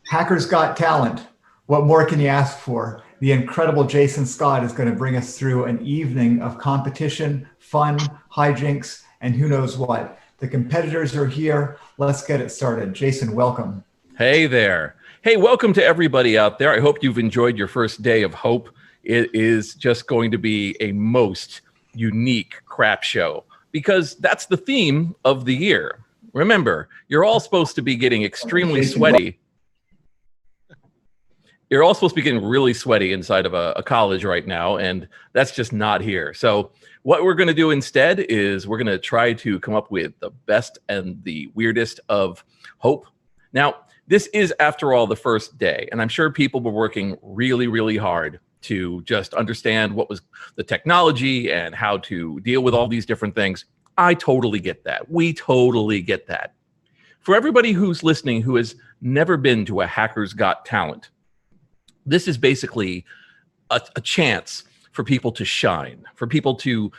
Hackers Got Talent. What more can you ask for? The incredible Jason Scott is going to bring us through an evening of competition, fun, hijinks, and who knows what. The competitors are here. Let's get it started. Jason, welcome. Hey there. Hey, welcome to everybody out there. I hope you've enjoyed your first day of Hope. It is just going to be a most unique crap show because that's the theme of the year. Remember, you're all supposed to be getting extremely sweaty. You're all supposed to be getting really sweaty inside of a college right now, and that's just not here. So what we're going to do instead is we're going to try to come up with the best and the weirdest of Hope. Now, this is, after all, the first day, and I'm sure people were working really, really hard to just understand what was the technology and how to deal with all these different things. I totally get that. We totally get that. For everybody who's listening who has never been to a Hackers Got Talent, this is basically a chance for people to shine, for people to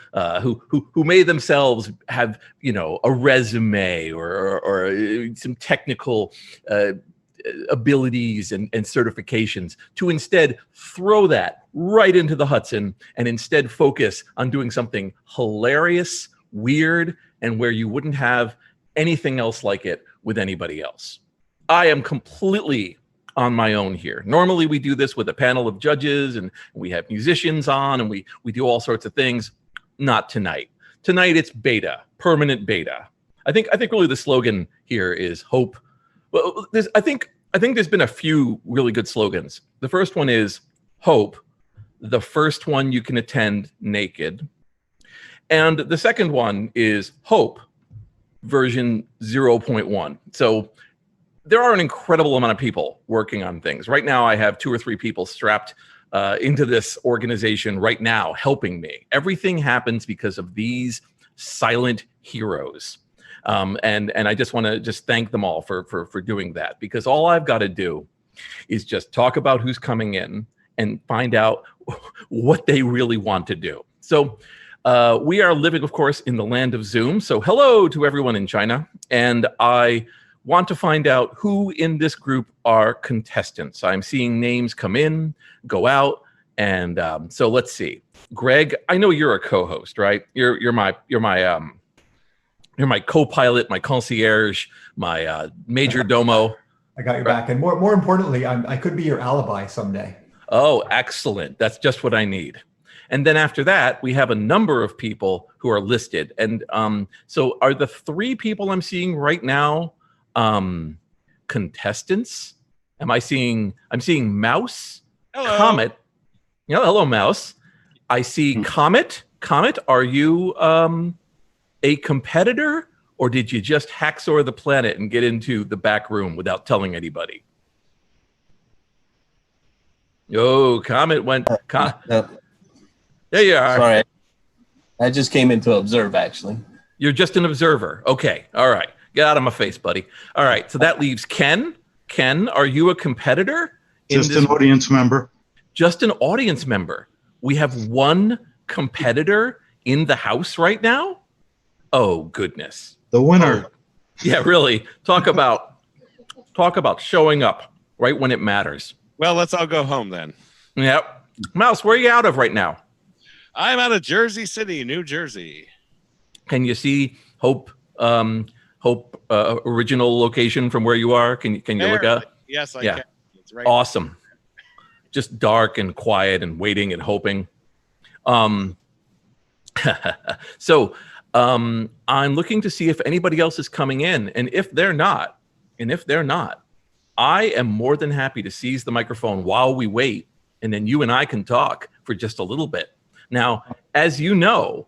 who may themselves have, you know, a resume or some technical abilities and certifications, to instead throw that right into the Hudson and instead focus on doing something hilarious, weird, and where you wouldn't have anything else like it with anybody else. I am completely on my own here. Normally we do this with a panel of judges and we have musicians on and we do all sorts of things. Not tonight. Tonight it's beta, permanent beta. I think really the slogan here is Hope. Well, I think there's been a few really good slogans. The first one is Hope, the first one you can attend naked. And the second one is Hope, version 0.1. So there are an incredible amount of people working on things. Right now, I have 2 or 3 people strapped into this organization right now, helping me. Everything happens because of these silent heroes. And I just want to just thank them all for doing that, because all I've got to do is just talk about who's coming in and find out what they really want to do. So we are living, of course, in the land of Zoom. So hello to everyone in China. And I want to find out who in this group are contestants. I'm seeing names come in, go out, and so let's see. Greg, I know you're a co-host, right? You're my co-pilot, my concierge, my major domo. I got your back, and more importantly, I could be your alibi someday. Oh, excellent! That's just what I need. And then after that, we have a number of people who are listed. And so, are the 3 people I'm seeing right now contestants? I'm seeing Mouse, hello. Comet. Yeah, hello, Mouse. I see Comet. Comet, are you a competitor, or did you just hacksaw the planet and get into the back room without telling anybody? Oh, Comet went. There you are. Sorry, I just came in to observe, actually. You're just an observer. Okay, all right. Get out of my face, buddy. All right, so that leaves Ken. Ken, are you a competitor? Just an audience member. Just an audience member. We have 1 competitor in the house right now? Oh, goodness. The winner. Oh, yeah, really. Talk about showing up right when it matters. Well, let's all go home then. Yep. Mouse, where are you out of right now? I'm out of Jersey City, New Jersey. Can you see Hope original location from where you are? Can you look at? Yes, I can. It's right. Awesome. Just dark and quiet and waiting and hoping. So I'm looking to see if anybody else is coming in, and if they're not, I am more than happy to seize the microphone while we wait, and then you and I can talk for just a little bit. Now, as you know,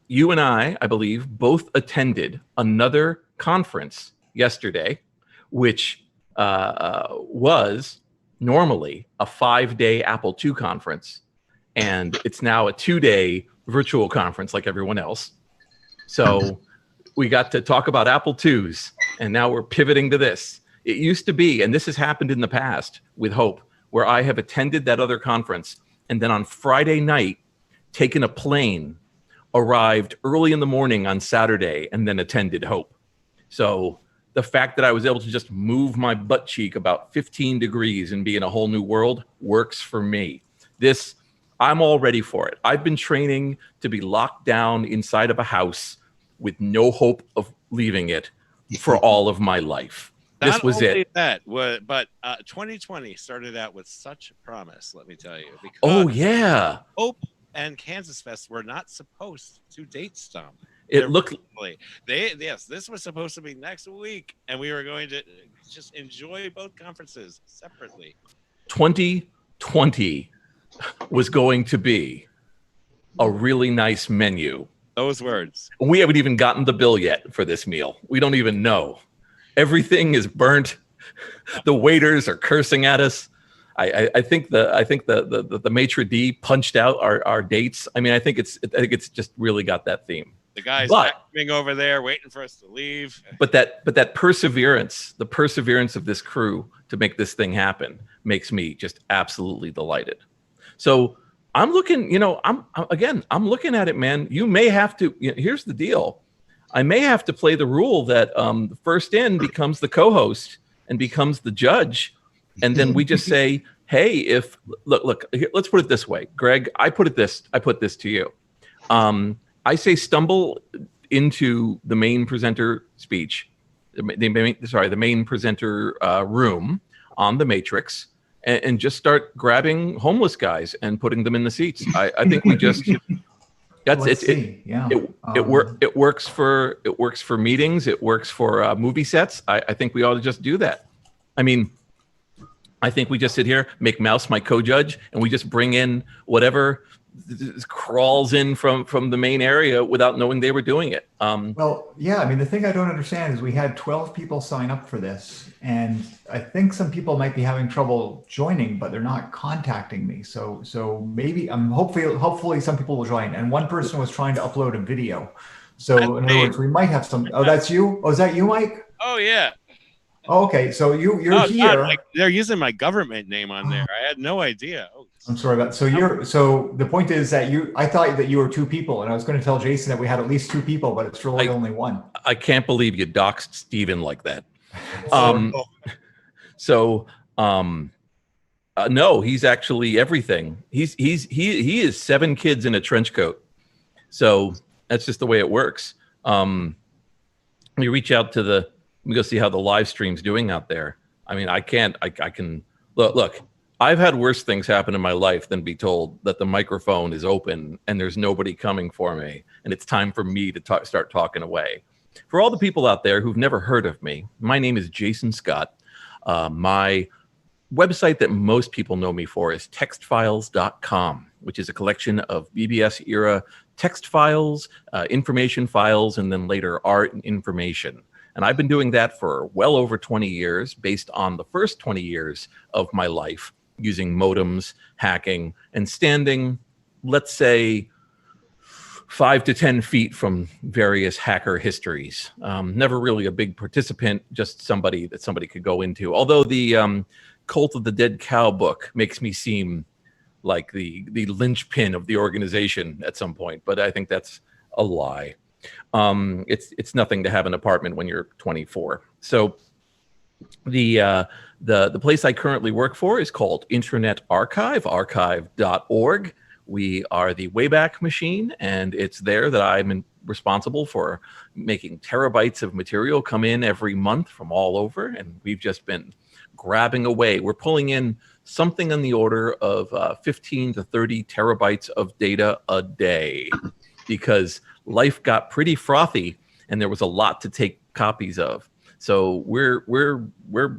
you and I believe, both attended another conference yesterday, which was normally a 5-day Apple II conference, and it's now a 2-day virtual conference like everyone else. So we got to talk about Apple IIs, and now we're pivoting to this. It used to be, and this has happened in the past with Hope, where I have attended that other conference, and then on Friday night, taken a plane, arrived early in the morning on Saturday, and then attended Hope. So the fact that I was able to just move my butt cheek about 15 degrees and be in a whole new world works for me. I'm all ready for it. I've been training to be locked down inside of a house with no hope of leaving it for all of my life. This Not was only it. But 2020 started out with such promise, let me tell you. Because Oh, yeah. Hope and Kansas Fest were not supposed to date stomp. It looked This was supposed to be next week, and we were going to just enjoy both conferences separately. 2020 was going to be a really nice menu. Those words. We haven't even gotten the bill yet for this meal. We don't even know. Everything is burnt. The waiters are cursing at us. I think the maitre d' punched out our dates. I mean, I think it's just really got that theme. The guys vacuuming over there, waiting for us to leave. But that perseverance, the perseverance of this crew to make this thing happen, makes me just absolutely delighted. So I'm looking, I'm looking at it, man. You may have to. Here's the deal. I may have to play the rule that the first in becomes the co-host and becomes the judge, and then we just say, "Hey, look, here, let's put it this way, Greg. I put this to you. I say stumble into the main presenter speech, the main presenter room on the Matrix, and just start grabbing homeless guys and putting them in the seats. I think we just it works for meetings. It works for movie sets. I think we ought to just do that. I mean, I think we just sit here, make Mouse my co-judge, and we just bring in whatever crawls in from the main area without knowing they were doing it. Well, yeah, I mean, the thing I don't understand is we had 12 people sign up for this, and I think some people might be having trouble joining, but they're not contacting me. So maybe hopefully some people will join. And one person was trying to upload a video. So in other words, we might have some. Oh, that's you? Oh, is that you, Mike? Oh yeah. Oh, okay, so you're here. God, they're using my government name on there. I had no idea. Oh, I'm sorry about. So the point is that I thought that you were two people, and I was going to tell Jason that we had at least two people, but it's really only one. I can't believe you doxed Steven like that. No, he's actually everything. He is 7 kids in a trench coat. So that's just the way it works. We reach out to let me go see how the live stream's doing out there. I mean, I can look. I've had worse things happen in my life than be told that the microphone is open and there's nobody coming for me, and it's time for me to start talking away. For all the people out there who've never heard of me, my name is Jason Scott. My website that most people know me for is textfiles.com, which is a collection of BBS era text files, information files, and then later art and information. And I've been doing that for well over 20 years, based on the first 20 years of my life using modems, hacking, and standing, let's say, 5 to 10 feet from various hacker histories. Never really a big participant, just somebody that somebody could go into. Although the Cult of the Dead Cow book makes me seem like the linchpin of the organization at some point, but I think that's a lie. It's nothing to have an apartment when you're 24. So the place I currently work for is called Internet Archive, archive.org. We are the Wayback Machine, and it's there that I'm responsible for making terabytes of material come in every month from all over, and we've just been grabbing away. We're pulling in something on the order of 15 to 30 terabytes of data a day, because life got pretty frothy and there was a lot to take copies of. So we're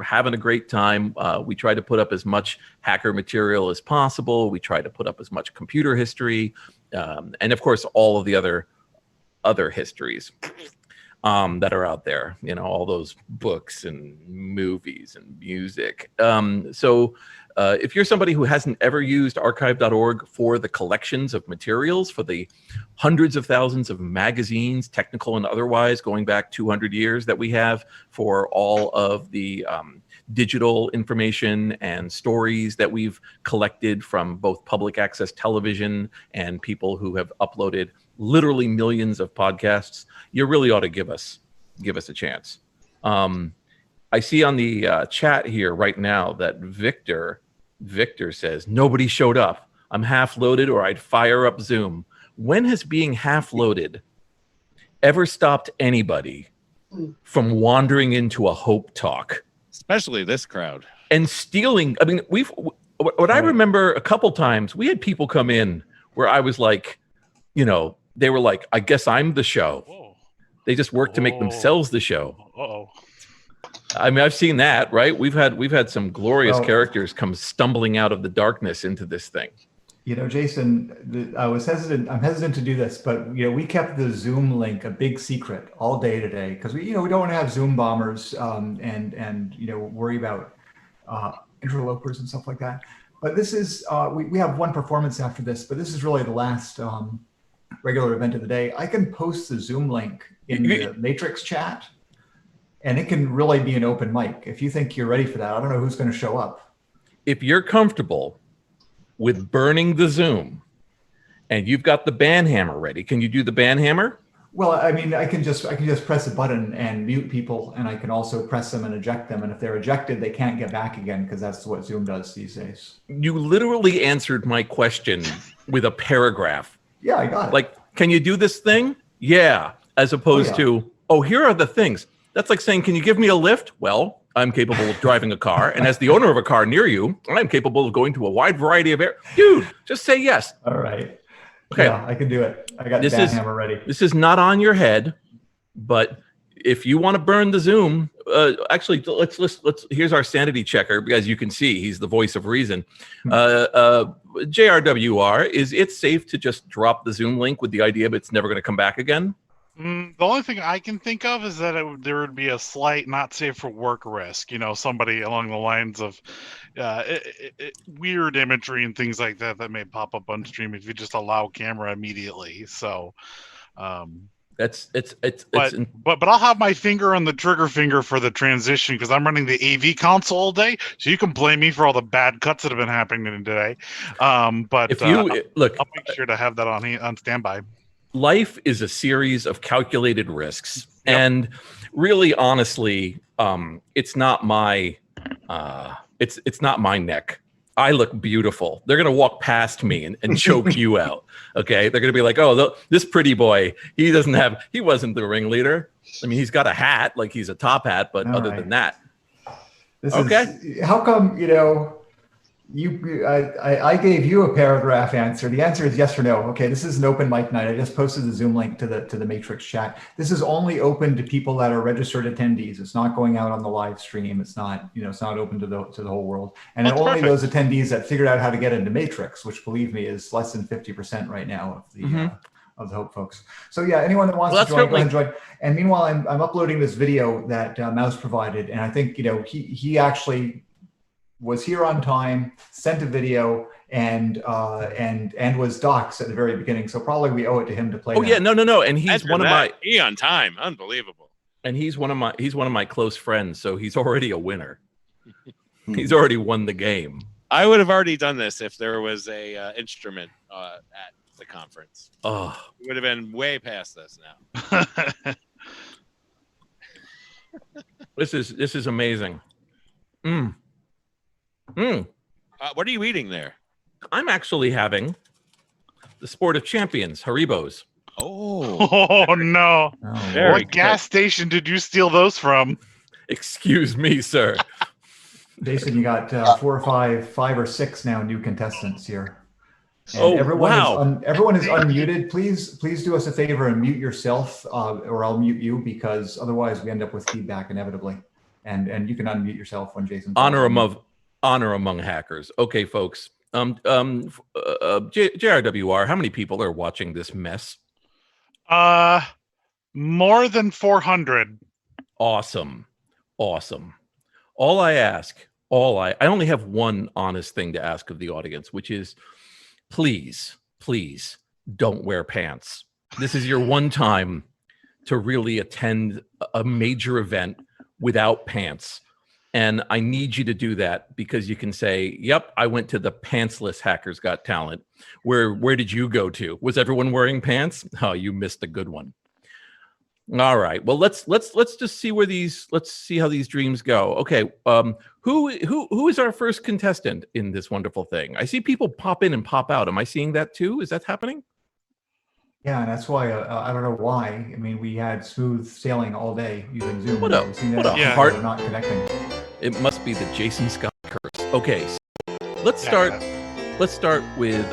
having a great time. We try to put up as much hacker material as possible. We try to put up as much computer history, and of course all of the other histories that are out there. You know, all those books and movies and music. So if you're somebody who hasn't ever used archive.org for the collections of materials, for the hundreds of thousands of magazines, technical and otherwise, going back 200 years that we have, for all of the digital information and stories that we've collected from both public access television and people who have uploaded literally millions of podcasts, you really ought to give us a chance. I see on the chat here right now that Victor says, nobody showed up. I'm half loaded or I'd fire up Zoom. When has being half loaded ever stopped anybody from wandering into a Hope Talk Especially this crowd. and stealing? I mean, what I remember a couple times, we had people come in where I was like, you know, they were like, I guess I'm the show. Whoa. They just work to make Oh. themselves the show. Uh-oh. I mean, I've seen that, right? We've had some glorious Well- characters come stumbling out of the darkness into this thing. You know, Jason, I'm hesitant to do this, but you know, we kept the Zoom link a big secret all day today because we don't want to have Zoom bombers and you know, worry about interlopers and stuff like that. But this is we have one performance after this, but this is really the last regular event of the day. I can post the Zoom link in the Matrix chat, and it can really be an open mic. If you think you're ready for that, I don't know who's going to show up. If you're comfortable with burning the Zoom and you've got the ban hammer ready, can you do the ban hammer? Well, I mean, I can just press a button and mute people, and I can also press them and eject them. And if they're ejected, they can't get back again because that's what Zoom does these days. You literally answered my question with a paragraph. Yeah, I got it. Like, can you do this thing? Yeah. As opposed to, oh, here are the things. That's like saying, can you give me a lift? Well, I'm capable of driving a car. And as the owner of a car near you, I'm capable of going to a wide variety of air. Dude, just say yes. All right. Okay. Yeah, I can do it. I got the This ban is- hammer ready. This is not on your head, but if you want to burn the Zoom, actually, let's here's our sanity checker, because you can see he's the voice of reason. JRWR, is it safe to just drop the Zoom link with the idea that it's never going to come back again? The only thing I can think of is that there would be a slight not safe for work risk. You know, somebody along the lines of weird imagery and things like that may pop up on stream if you just allow camera immediately. So, It's but I'll have my finger on the trigger finger for the transition because I'm running the AV console all day. So you can blame me for all the bad cuts that have been happening today. But if you look, I'll make sure to have that on standby. life is a series of calculated risks. Yep. And really, honestly, it's not my it's not my neck. I look beautiful. They're gonna walk past me and choke you out. Okay, they're gonna be like, "Oh, this pretty boy. He wasn't the ringleader. I mean, he's got a hat, like he's a top hat, but All other right. than that, This Okay. is, how come, you know, I gave you a paragraph answer. The answer is yes or no. Okay, this is an open mic night. I just posted the Zoom link to the Matrix chat. This is only open to people that are registered attendees. It's not going out on the live stream. It's not, you know, it's not open to the whole world. And That's only perfect. those attendees that figured out how to get into Matrix, which believe me is less than 50% right now of the of the Hope folks. So yeah, anyone that wants Well, to join, go ahead certainly- and join. And meanwhile, I'm uploading this video that Mouse provided, and I think, you know, he actually was here on time, sent a video, and was doxxed at the very beginning. So probably we owe it to him to play. oh that. yeah, no, and he's After one of that, my he on time. Unbelievable. he's one of my close friends, so he's already a winner. He's already won the game. I would have already done this if there was a instrument at the conference. Oh, We would have been way past this now. this is amazing. What are you eating there? I'm actually having the Sport of Champions Haribos. Oh, Oh no! Oh, Very What good. gas station did you steal those from? Excuse me, sir. Jason, you got 4 or 5 or 6 now new contestants here. And Oh, everyone wow. Everyone is unmuted. Please do us a favor and mute yourself, or I'll mute you, because otherwise we end up with feedback inevitably. And you can unmute yourself when Jason. Honor among hackers. Okay, folks. JRWR, how many people are watching this mess? More than 400. Awesome. All I ask, I only have one honest thing to ask of the audience, which is please don't wear pants. This is your one time to really attend a major event without pants. And I need you to do that because you can say, yep, I went to the Pantsless Hackers Got Talent. Where did you go to? Was everyone wearing pants? Oh, you missed a good one. All right. Well, let's just see let's see how these dreams go. Okay. Who is our first contestant in this wonderful thing? I see people pop in and pop out. Am I seeing that too? Is that happening? Yeah, and that's why I don't know why. I mean, we had smooth sailing all day using Zoom. What a- We've seen what that a Yeah. heart- They're not connecting. It must be the Jason Scott curse. Okay. So let's start with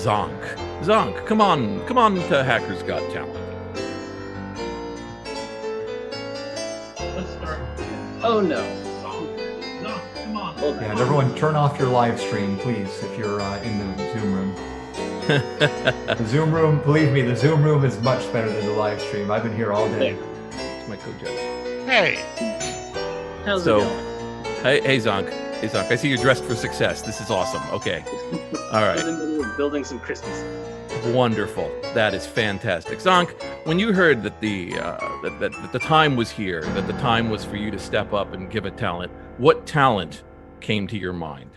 Zonk. Zonk, come on to Hackers Got Talent. Let's start. Oh no. Hold Yeah, and everyone turn off your live stream, please, if you're in the Zoom room. The Zoom room, believe me, the Zoom room is much better than the live stream. I've been here all day. It's my co-judge. Hey, How's So- it going? Hey Zonk. Hey Zonk. I see you're dressed for success. This is awesome. Okay. All I'm right. in the middle of building some Christmas. Wonderful. That is fantastic. Zonk, when you heard that that the time was here, that the time was for you to step up and give a talent, what talent came to your mind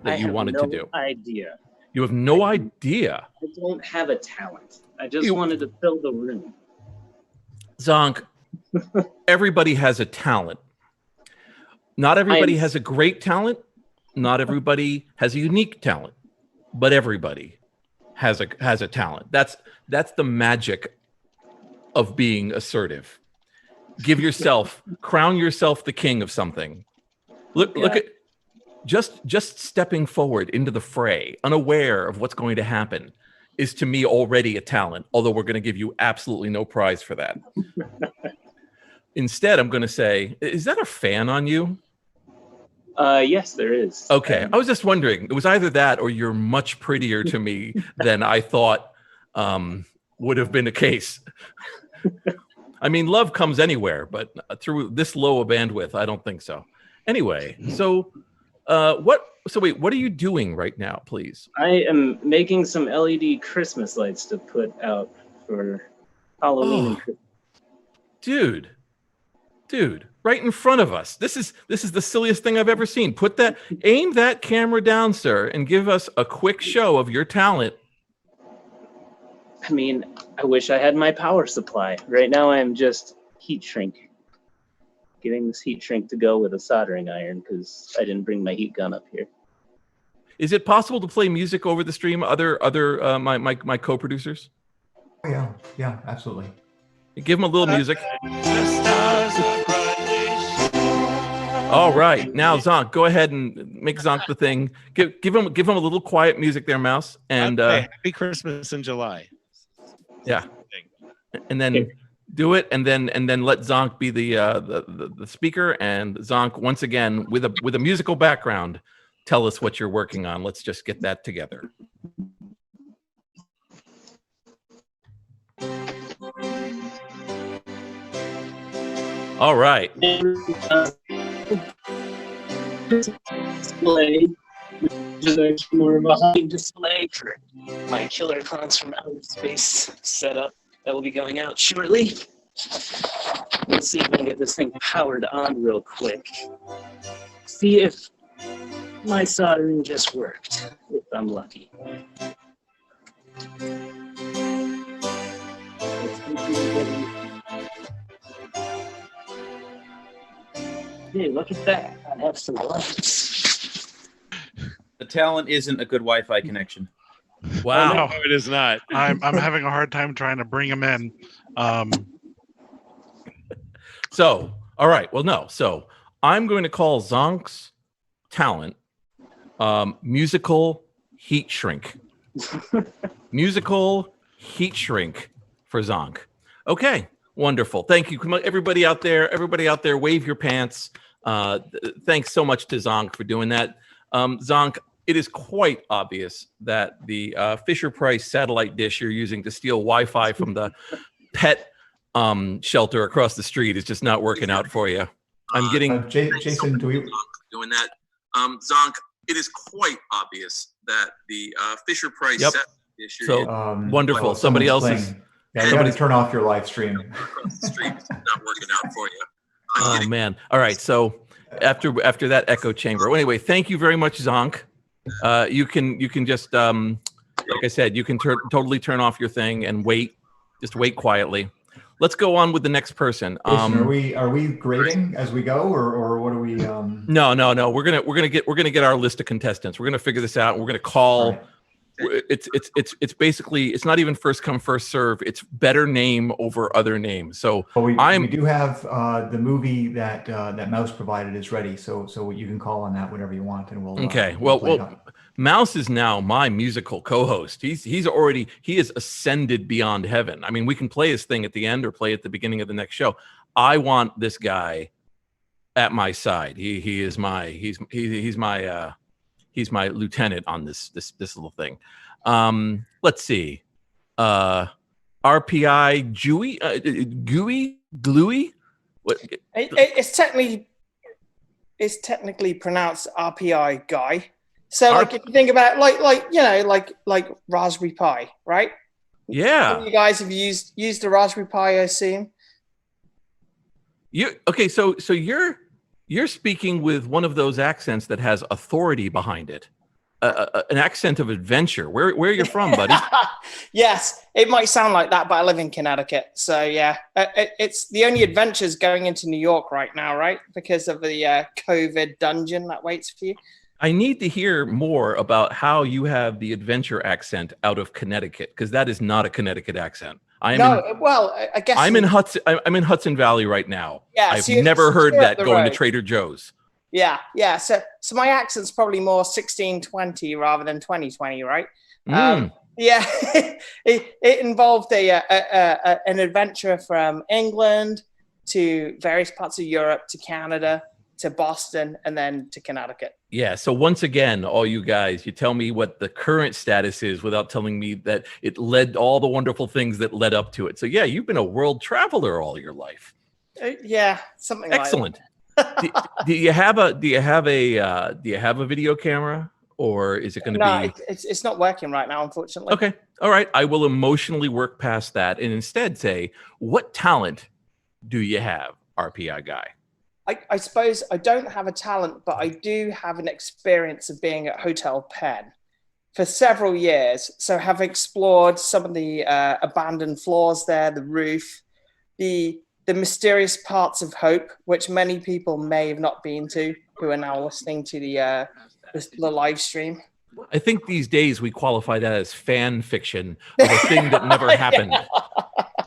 that I you have wanted no to do? idea. You have no idea. I don't have a talent. I just You- wanted to fill the room. Zonk, everybody has a talent. Not everybody I'm- has a great talent. Not everybody has a unique talent, but everybody has a talent. That's the magic of being assertive. Give yourself, crown yourself the king of something. Look at just stepping forward into the fray, unaware of what's going to happen, is to me already a talent, although we're going to give you absolutely no prize for that. Instead, I'm going to say, is that a fan on you? Yes, there is. Okay. I was just wondering. It was either that or you're much prettier to me than I thought would have been the case. I mean, love comes anywhere, but through this low a bandwidth, I don't think so. Anyway, so what are you doing right now, please? I am making some LED Christmas lights to put out for Halloween and Christmas. Dude, right in front of us. This is the silliest thing I've ever seen. Aim that camera down, sir, and give us a quick show of your talent. I mean, I wish I had my power supply. Right now I am just heat shrink. Getting this heat shrink to go with a soldering iron because I didn't bring my heat gun up here. Is it possible to play music over the stream? My co-producers? Oh, yeah, absolutely. Give them a little music. The stars are brightly All right, now Zonk, go ahead and make Zonk the thing. Give him a little quiet music there, Mouse, and Happy Christmas in July. yeah, and then do it, and then let Zonk be the speaker, and Zonk once again with a musical background, tell us what you're working on. Let's just get that together. All right. Display, which is actually more of a hunting display for my killer clowns from outer space setup that will be going out shortly. Let's see if we can get this thing powered on real quick. See if my soldering just worked, if I'm lucky. Hey, look at that. I have some lights. The talent isn't a good Wi-Fi connection. Wow. No, it is not. I'm having a hard time trying to bring him in. So, all right. Well, no. So I'm going to call Zonk's talent musical heat shrink. Musical heat shrink for Zonk. Okay. Wonderful. Thank you. Come on, everybody out there, wave your pants. Thanks so much to Zonk for doing that. Zonk, it is quite obvious that the Fisher-Price satellite dish you're using to steal Wi-Fi from the pet shelter across the street is just not working out for you. I'm getting Jason, do we? doing that. Zonk, it is quite obvious that the Fisher-Price satellite dish you're using wonderful. well, Somebody someone's else is playing. Yeah, you got to turn off your live stream. across the street is not working out for you. Oh man. All right. So after that echo chamber. Well, anyway, thank you very much, Zonk. You can just like I said, you can totally turn off your thing and wait. Just wait quietly. let's go on with the next person. Jason, are we grading as we go, or what are we? No. We're gonna get our list of contestants. We're gonna figure this out. We're gonna call. All right. It's basically, it's not even first come first serve. It's better name over other names. So But we do have the movie that Mouse provided is ready, so you can call on that whenever you want, and we'll. Okay. We'll play it Well, up. Mouse is now my musical co-host. He has ascended beyond heaven. I mean, we can play his thing at the end or play at the beginning of the next show. I want this guy at my side. He's my lieutenant on this little thing. Let's see. RPI Gluey? What? It's technically pronounced RPI guy. So like if you think about it, like Raspberry Pi, right? Yeah. You guys have used the Raspberry Pi, I assume. Okay, so you're speaking with one of those accents that has authority behind it. An accent of adventure. Where you're from, buddy? Yes, it might sound like that, but I live in Connecticut. So yeah, it's the only adventures going into New York right now, right? Because of the COVID dungeon that waits for you. I need to hear more about how you have the adventure accent out of Connecticut, because that is not a Connecticut accent. I guess I'm in Hudson Valley right now. Yeah, I've never heard that going to road. Trader Joe's. Yeah. So my accent's probably more 1620 rather than 2020, right? Mm. Yeah, it involved an adventure from England to various parts of Europe to Canada to Boston and then to Connecticut. Yeah. So once again, all you guys, you tell me what the current status is without telling me that it led all the wonderful things that led up to it. So yeah, you've been a world traveler all your life. Yeah, something Excellent. like that. do you have a video camera, or is it going to be? No, it's not working right now, unfortunately. Okay. All right. I will emotionally work past that and instead say, what talent do you have, RPI guy? I suppose I don't have a talent, but I do have an experience of being at Hotel Penn for several years. So have explored some of the abandoned floors there, the roof, the mysterious parts of Hope, which many people may have not been to, who are now listening to the live stream. I think these days we qualify that as fan fiction of a thing that never happened.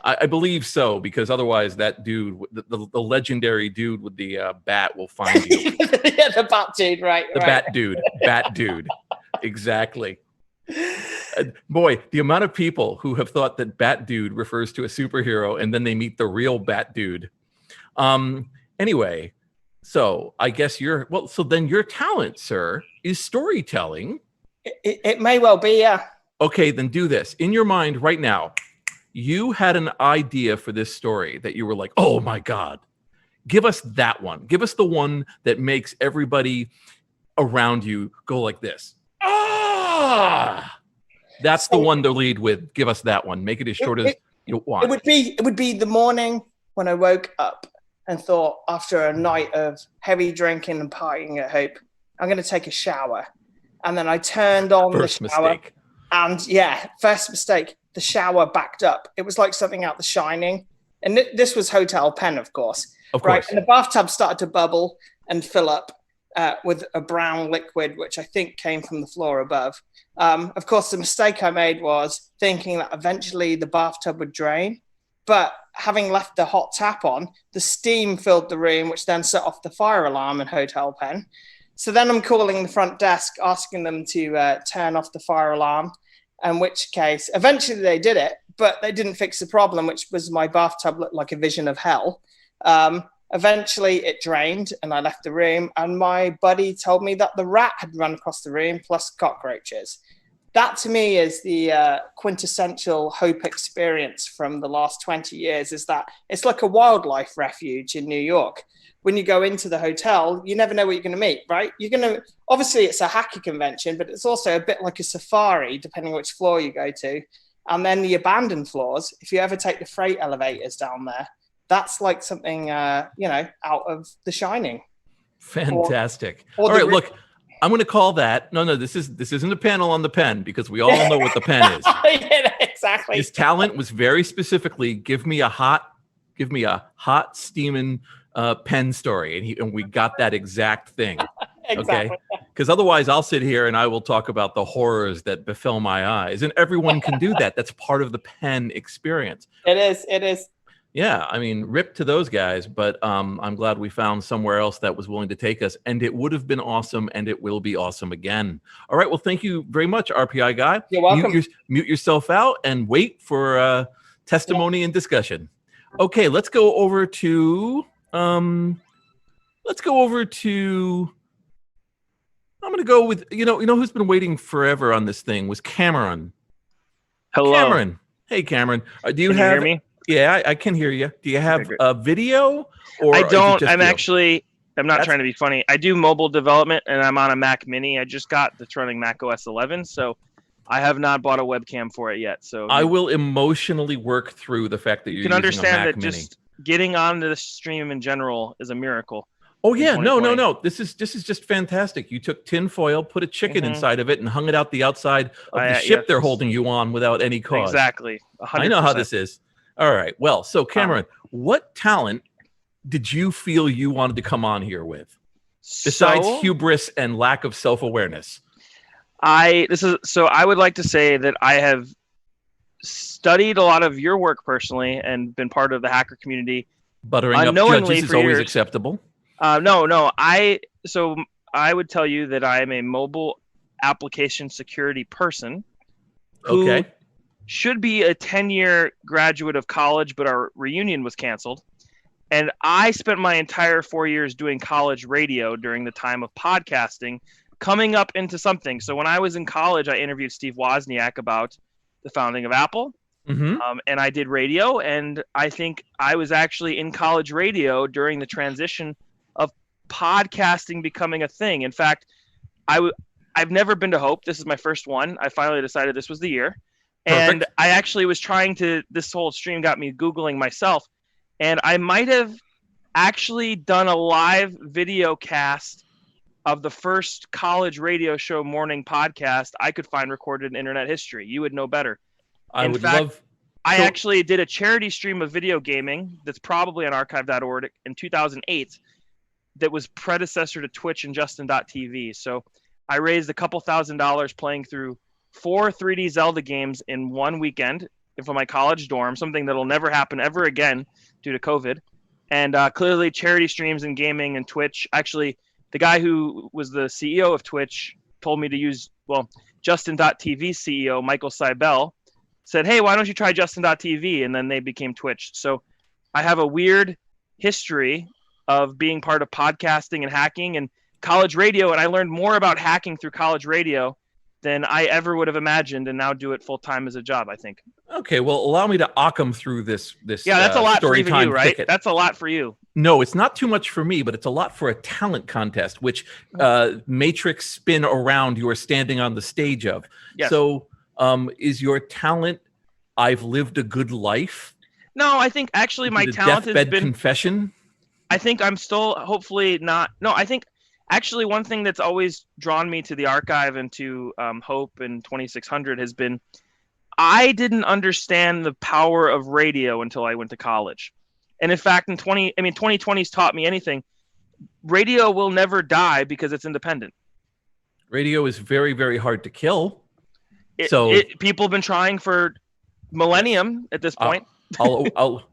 I believe so, because otherwise that dude, the legendary dude with the bat will find you. Yeah, the bat dude, right. The bat dude. Exactly. Boy, the amount of people who have thought that Bat Dude refers to a superhero and then they meet the real Bat Dude. Anyway, so I guess so then your talent, sir, is storytelling. It may well be, yeah. Okay, then do this. In your mind right now, you had an idea for this story that you were like, oh my God, give us that one. Give us the one that makes everybody around you go like this. Ah! That's the one to lead with. Give us that one. Make it as short as you want. It would be the morning when I woke up and thought, after a night of heavy drinking and partying at Hope, I'm going to take a shower. And then I turned on the shower. Mistake. And yeah, first mistake, the shower backed up. It was like something out The Shining. And this was Hotel Penn, of course. Of right? course. And the bathtub started to bubble and fill up with a brown liquid, which I think came from the floor above. Of course, the mistake I made was thinking that eventually the bathtub would drain. But having left the hot tap on, the steam filled the room, which then set off the fire alarm in Hotel Penn. So then I'm calling the front desk, asking them to turn off the fire alarm, in which case, eventually they did it, but they didn't fix the problem, which was my bathtub looked like a vision of hell. Eventually it drained and I left the room, and my buddy told me that the rat had run across the room plus cockroaches. That to me is the quintessential Hope experience from the last 20 years, is that it's like a wildlife refuge in New York. When you go into the hotel, you never know what you're going to meet, right? Obviously it's a hacker convention, but it's also a bit like a safari, depending which floor you go to. And then the abandoned floors, if you ever take the freight elevators down there, that's like something, out of The Shining. Fantastic. Or all right, look, I'm going to call that. No, this isn't a panel on the pen, because we all know what the pen is. Yeah, exactly. His talent was very specifically, give me a hot give me a hot steaming pen story, and we got that exact thing. Exactly. Okay, because otherwise I'll sit here and I will talk about the horrors that befell my eyes, and everyone can do that. That's part of the pen experience. It is. Yeah, I mean, rip to those guys, but I'm glad we found somewhere else that was willing to take us, and it would have been awesome, and it will be awesome again. All right, well, thank you very much, RPI guy. You're welcome. Mute yourself out and wait for testimony and discussion. Okay, let's go over to I'm gonna go with you know who's been waiting forever on this thing was Cameron. Hello. Cameron. Hey, Cameron. Do you Can you have hear me? Yeah, I can hear you. Do you have great. a video? Or I is it don't. just I'm video? not That's- trying to be funny. I do mobile development, and I'm on a Mac Mini. I just got that's running Mac OS 11, so I have not bought a webcam for it yet. So I will emotionally work through the fact that you you're can using a understand Mac that Mini. just getting onto the stream in general is a miracle. Oh yeah, in no. 2020. This is just fantastic. You took tin foil, put a chicken Mhm. inside of it, and hung it out the outside of the Yeah, ship they're yes. holding you on without any cause. Exactly. 100%. I know how this is. All right. Well, so Cameron, what talent did you feel you wanted to come on here with, besides So, hubris and lack of self-awareness? I would like to say that I have studied a lot of your work personally and been part of the hacker community. Buttering up Unknowingly judges is for always years. acceptable. No. I would tell you that I am a mobile application security person who Okay. should be a 10-year graduate of college, but our reunion was canceled. And I spent my entire 4 years doing college radio during the time of podcasting, coming up into something. So when I was in college, I interviewed Steve Wozniak about the founding of Apple. Mm-hmm. And I did radio, and I think I was actually in college radio during the transition of podcasting becoming a thing. In fact, I've never been to Hope. This is my first one. I finally decided this was the year. And Perfect. I actually was this whole stream got me Googling myself, and I might have actually done a live video cast of the first college radio show morning podcast I could find recorded in internet history. You would know better. I In would fact, love. I So- actually did a charity stream of video gaming that's probably on archive.org in 2008 that was predecessor to Twitch and Justin.tv. So I raised a couple $1,000s playing through 4 3D Zelda games in one weekend from my college dorm, something that'll never happen ever again due to COVID. And clearly charity streams and gaming and Twitch. Actually, the guy who was the CEO of Twitch told me to use, Justin.tv CEO, Michael Seibel, said, hey, why don't you try Justin.tv? And then they became Twitch. So I have a weird history of being part of podcasting and hacking and college radio. And I learned more about hacking through college radio than I ever would have imagined, and now do it full time as a job, I think. Okay, well, allow me to Occam through this. Yeah, that's a lot for story even time you, right? thicket. That's a lot for you. No, it's not too much for me, but it's a lot for a talent contest, which matrix spin around you are standing on the stage of. Yes. So is your talent, I've lived a good life? No, I think actually my The talent has deathbed been. confession? I think I'm still hopefully not. No, I think actually one thing that's always drawn me to the archive and to Hope and 2600 has been I didn't understand the power of radio until I went to college. And in fact, 2020's taught me anything. Radio will never die because it's independent. Radio is very, very hard to kill. People have been trying for millennium at this point. Well,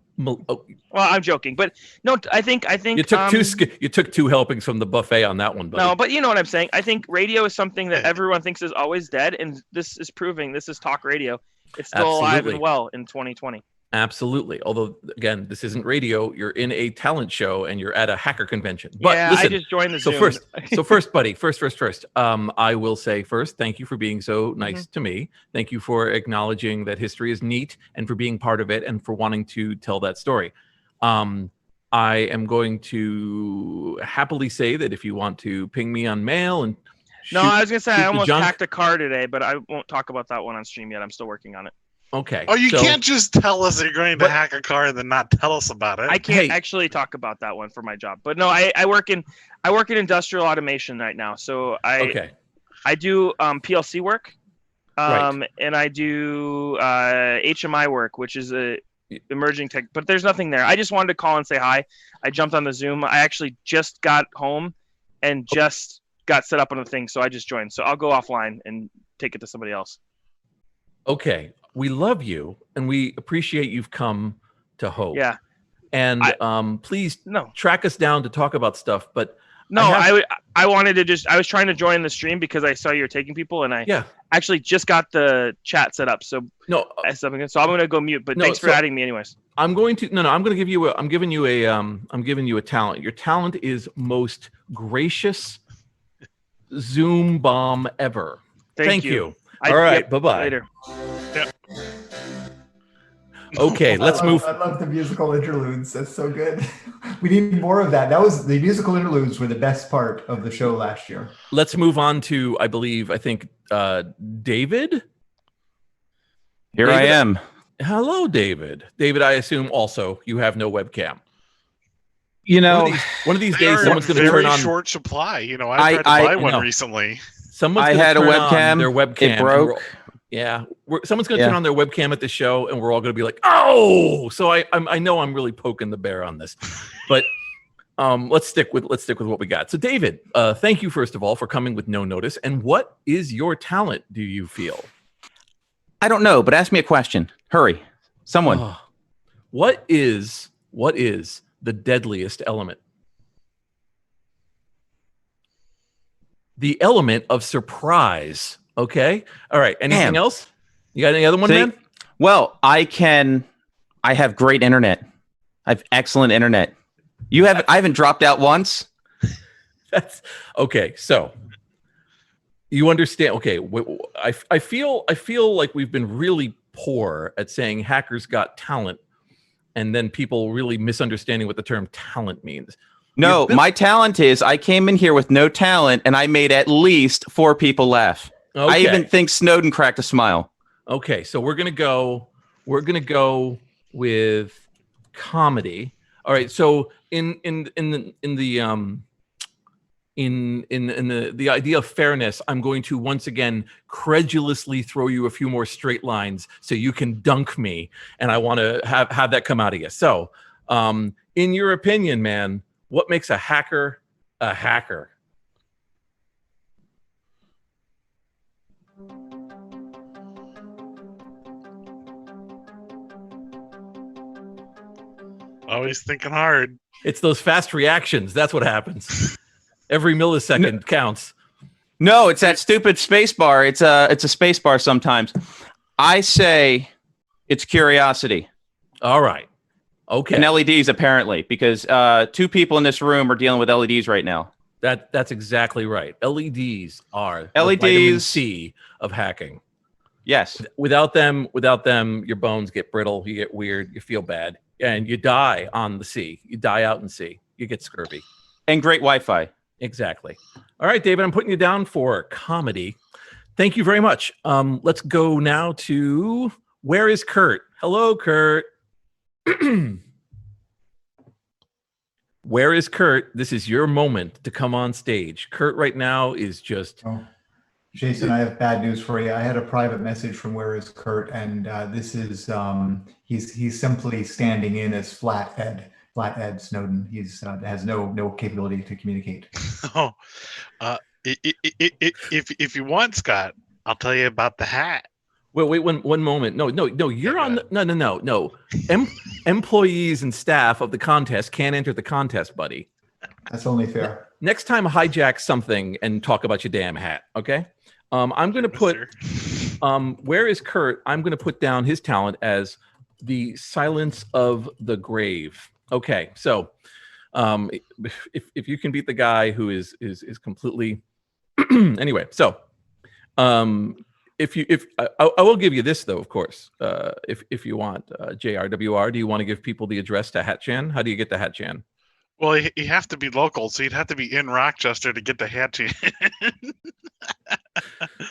I'm joking, but no, I think you took two helpings from the buffet on that one, buddy. No, but you know what I'm saying. I think radio is something that everyone thinks is always dead, and this is proving this is talk radio. It's still alive Absolutely. and well in 2020. Absolutely. Although, again, this isn't radio. You're in a talent show and you're at a hacker convention. But yeah, listen, I just joined the so Zoom. first, buddy, first. I will say first, thank you for being so nice to me. Thank you for acknowledging that history is neat and for being part of it and for wanting to tell that story. I am going to happily say that if you want to ping me on mail and No, I was gonna say shoot I the almost junk- hacked a car today, but I won't talk about that one on stream yet. I'm still working on it. Okay. Oh, you so- can't just tell us you're going to But- hack a car and then not tell us about it. I can't Hey. actually talk about that one for my job. But no, I work in industrial automation right now. So Okay. I do PLC work, Right. and I do HMI work, which is emerging tech, but there's nothing there. I just wanted to call and say hi. I jumped on the Zoom. I actually just got home and just got set up on the thing, so I just joined. So I'll go offline and take it to somebody else. Okay, we love you and we appreciate you've come to Hope. Yeah. And please track us down to talk about stuff. But no, I wanted to just, I was trying to join the stream because I saw you're taking people, and I actually just got the chat set up. So so I'm going to go mute. But thanks for adding me, anyways. I'm going to I'm going to give you I'm giving you a talent. Your talent is most gracious Zoom bomb ever. Thank you. All right, bye-bye. Later. Yep. Okay, let's move. I love the musical interludes. That's so good. We need more of that. The musical interludes were the best part of the show last year. Let's move on to, I think, David. Here I am. Hello, David. David, I assume also you have no webcam. You know, one of these days, someone's going to turn on. Short supply. You know, I tried to buy one recently. Someone's I had a webcam. Their webcam It broke. Someone's going to turn on their webcam at the show, and we're all going to be like, "Oh!" So I know I'm really poking the bear on this, but let's stick with what we got. So, David, thank you first of all for coming with no notice. And what is your talent? Do you feel? I don't know, but ask me a question. Hurry, someone. What is the deadliest element? The element of surprise. Okay. All right. Anything else? You got any other one, man? Well, I have great internet. I have excellent internet. I haven't dropped out once. That's okay. So you understand. Okay. I feel like we've been really poor at saying hackers got talent, and then people really misunderstanding what the term talent means. No, my talent is I came in here with no talent and I made at least 4 people laugh. Okay. I even think Snowden cracked a smile. Okay, so we're gonna go with comedy. All right, so in the idea of fairness, I'm going to once again credulously throw you a few more straight lines so you can dunk me, and I want to have that come out of you. So, in your opinion, man, what makes a hacker a hacker? Always thinking hard. It's those fast reactions. That's what happens. Every millisecond counts. No, it's that stupid space bar. It's a space bar sometimes. I say it's curiosity. All right. Okay. And LEDs apparently, because 2 people in this room are dealing with LEDs right now. That's exactly right. LEDs are LEDs the vitamin C of hacking. Yes. Without them, your bones get brittle. You get weird. You feel bad, and you die on the sea. You die out in sea. You get scurvy. And great Wi-Fi. Exactly. All right, David, I'm putting you down for comedy. Thank you very much. Let's go now to where is Kurt? Hello, Kurt. Where is Kurt? This is your moment to come on stage. Kurt right now is just... Jason, I have bad news for you. I had a private message from Where is Kurt, and this is he's simply standing in as Flathead Snowden. He's has no capability to communicate. Oh, if you want, Scott, I'll tell you about the hat. Wait, one moment. No. You're on. No. Employees and staff of the contest can't enter the contest, buddy. That's only fair. Next time, hijack something and talk about your damn hat. Okay. I'm going to put. Where is Kurt? I'm going to put down his talent as the silence of the grave. Okay. So, if you can beat the guy who is completely. Anyway, so. If I will give you this though, of course, if you want, JRWR, do you want to give people the address to Hatchan? How do you get to Hatchan? Well, you have to be local, so you'd have to be in Rochester to get to Hatchan.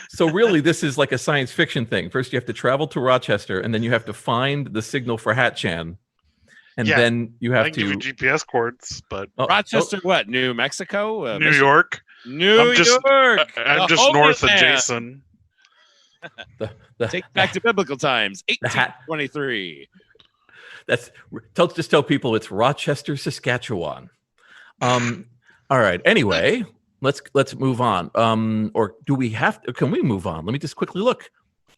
So really, this is like a science fiction thing. First, you have to travel to Rochester, and then you have to find the signal for Hatchan, and then you have to give you GPS coordinates. But Rochester, what? New Mexico? New York. New York. I'm just north of Jason. Take back to biblical times. 1823. Just tell people it's Rochester, Saskatchewan. All right. Anyway, let's move on. Or do we have to? Can we move on? Let me just quickly look.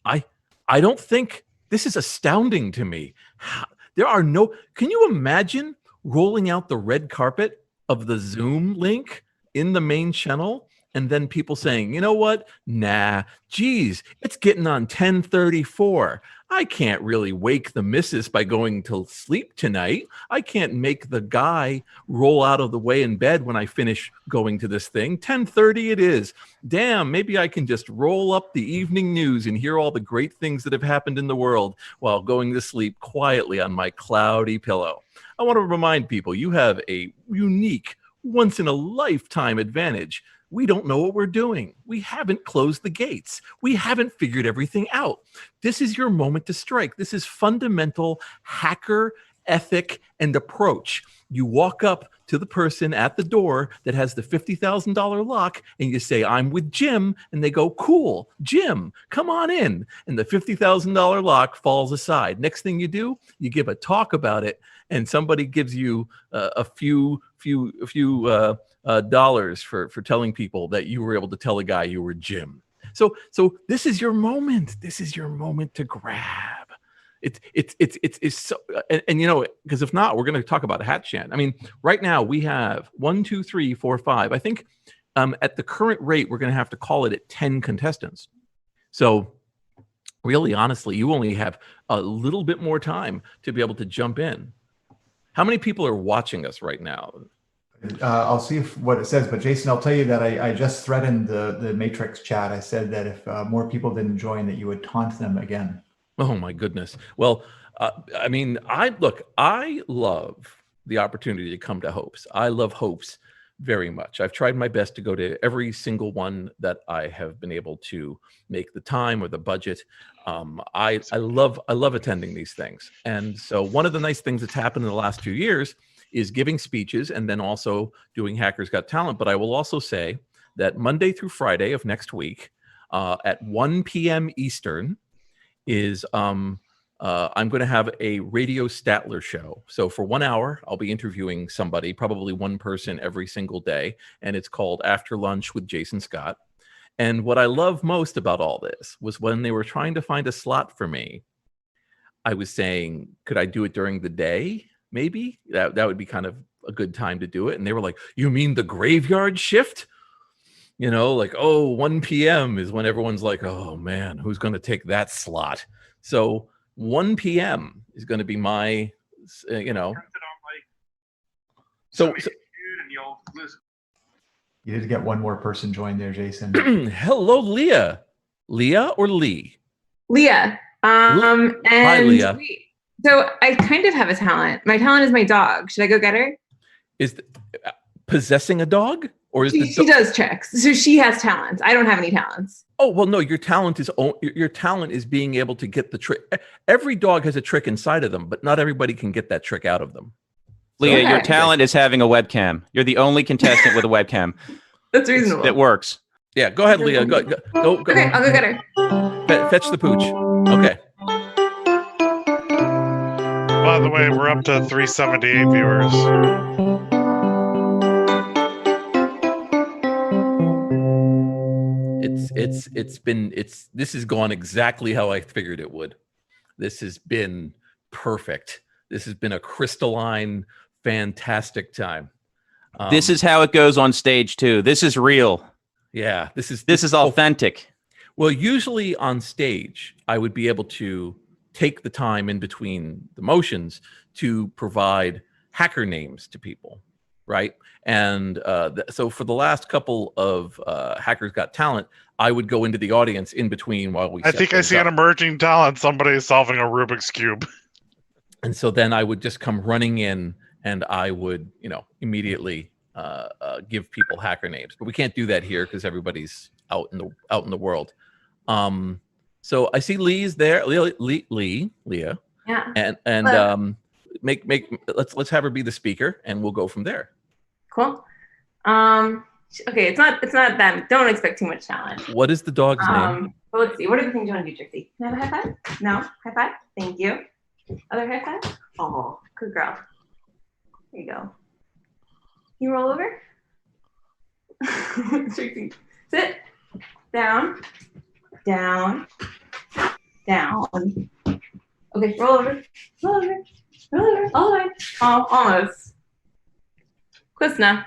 I don't think this is astounding to me. There are no. Can you imagine rolling out the red carpet of the Zoom link in the main channel, and then people saying, you know what? Nah, geez, it's getting on 10:34. I can't really wake the missus by going to sleep tonight. I can't make the guy roll out of the way in bed when I finish going to this thing. 10:30 it is. Damn, maybe I can just roll up the evening news and hear all the great things that have happened in the world while going to sleep quietly on my cloudy pillow. I want to remind people you have a unique, once-in-a-lifetime advantage. We don't know what we're doing. We haven't closed the gates. We haven't figured everything out. This is your moment to strike. This is fundamental hacker ethic and approach. You walk up to the person at the door that has the $50,000 lock and you say, I'm with Jim. And they go, cool, Jim, come on in. And the $50,000 lock falls aside. Next thing you do, you give a talk about it and somebody gives you a few dollars for telling people that you were able to tell a guy you were Jim. So this is your moment. This is your moment to grab. It's so, and you know, because if not, we're going to talk about Hatchan. I mean, right now we have 1, 2, 3, 4, 5. I think at the current rate, we're going to have to call it at 10 contestants. So really, honestly, you only have a little bit more time to be able to jump in. How many people are watching us right now? I'll see what it says, but Jason, I'll tell you that I just threatened the Matrix chat. I said that if more people didn't join, that you would taunt them again. Oh my goodness. Well, I mean, I love the opportunity to come to Hopes. I love Hopes very much. I've tried my best to go to every single one that I have been able to make the time or the budget. I love attending these things. And so one of the nice things that's happened in the last few years is giving speeches and then also doing Hackers Got Talent. But I will also say that Monday through Friday of next week at 1 p.m. Eastern is I'm going to have a Radio Statler show. So for 1 hour, I'll be interviewing somebody, probably one person every single day. And it's called After Lunch with Jason Scott. And what I love most about all this was when they were trying to find a slot for me, I was saying, could I do it during the day? Maybe that would be kind of a good time to do it. And they were like, you mean the graveyard shift? You know, like, 1 p.m. is when everyone's like, oh man, who's going to take that slot? So 1 p.m. is going to be my, So you did get one more person joined there, Jason. Hello, Leah. Leah or Lee? Leah. And hi, Leah. So I kind of have a talent. My talent is my dog. Should I go get her? Is possessing a dog? Or is she does tricks, so she has talents. I don't have any talents. Oh well, no. Your talent is being able to get the trick. Every dog has a trick inside of them, but not everybody can get that trick out of them. Leah, your talent is having a webcam. You're the only contestant with a webcam. That's reasonable. It works. Yeah, go ahead, Leah. Go. Okay, I'll go get her. Fetch the pooch. Okay. By the way, we're up to 378 viewers. This has gone exactly how I figured it would. This has been perfect. This has been a crystalline, fantastic time. This is how it goes on stage too. This is real. Yeah, this is authentic. Well, usually on stage, I would be able to take the time in between the motions to provide hacker names to people, right? And so for the last couple of Hackers Got Talent, I would go into the audience in between while we. I think I see an emerging talent. Somebody is solving a Rubik's Cube. And so then I would just come running in and I would, immediately give people hacker names. But we can't do that here because everybody's out in the world. So I see Lee's there. Leah. Yeah. And let's have her be the speaker and we'll go from there. Cool. Okay, it's not that. Don't expect too much talent. What is the dog's name? But let's see. What are the things you want to do, Trixie? Can I have a high five? No? High five? Thank you. Other high five? Oh, good girl. There you go. You roll over. Trixie, sit. Down. Down. Down. Okay, roll over. Roll over. Roll over. All the way. Oh, almost. Close enough.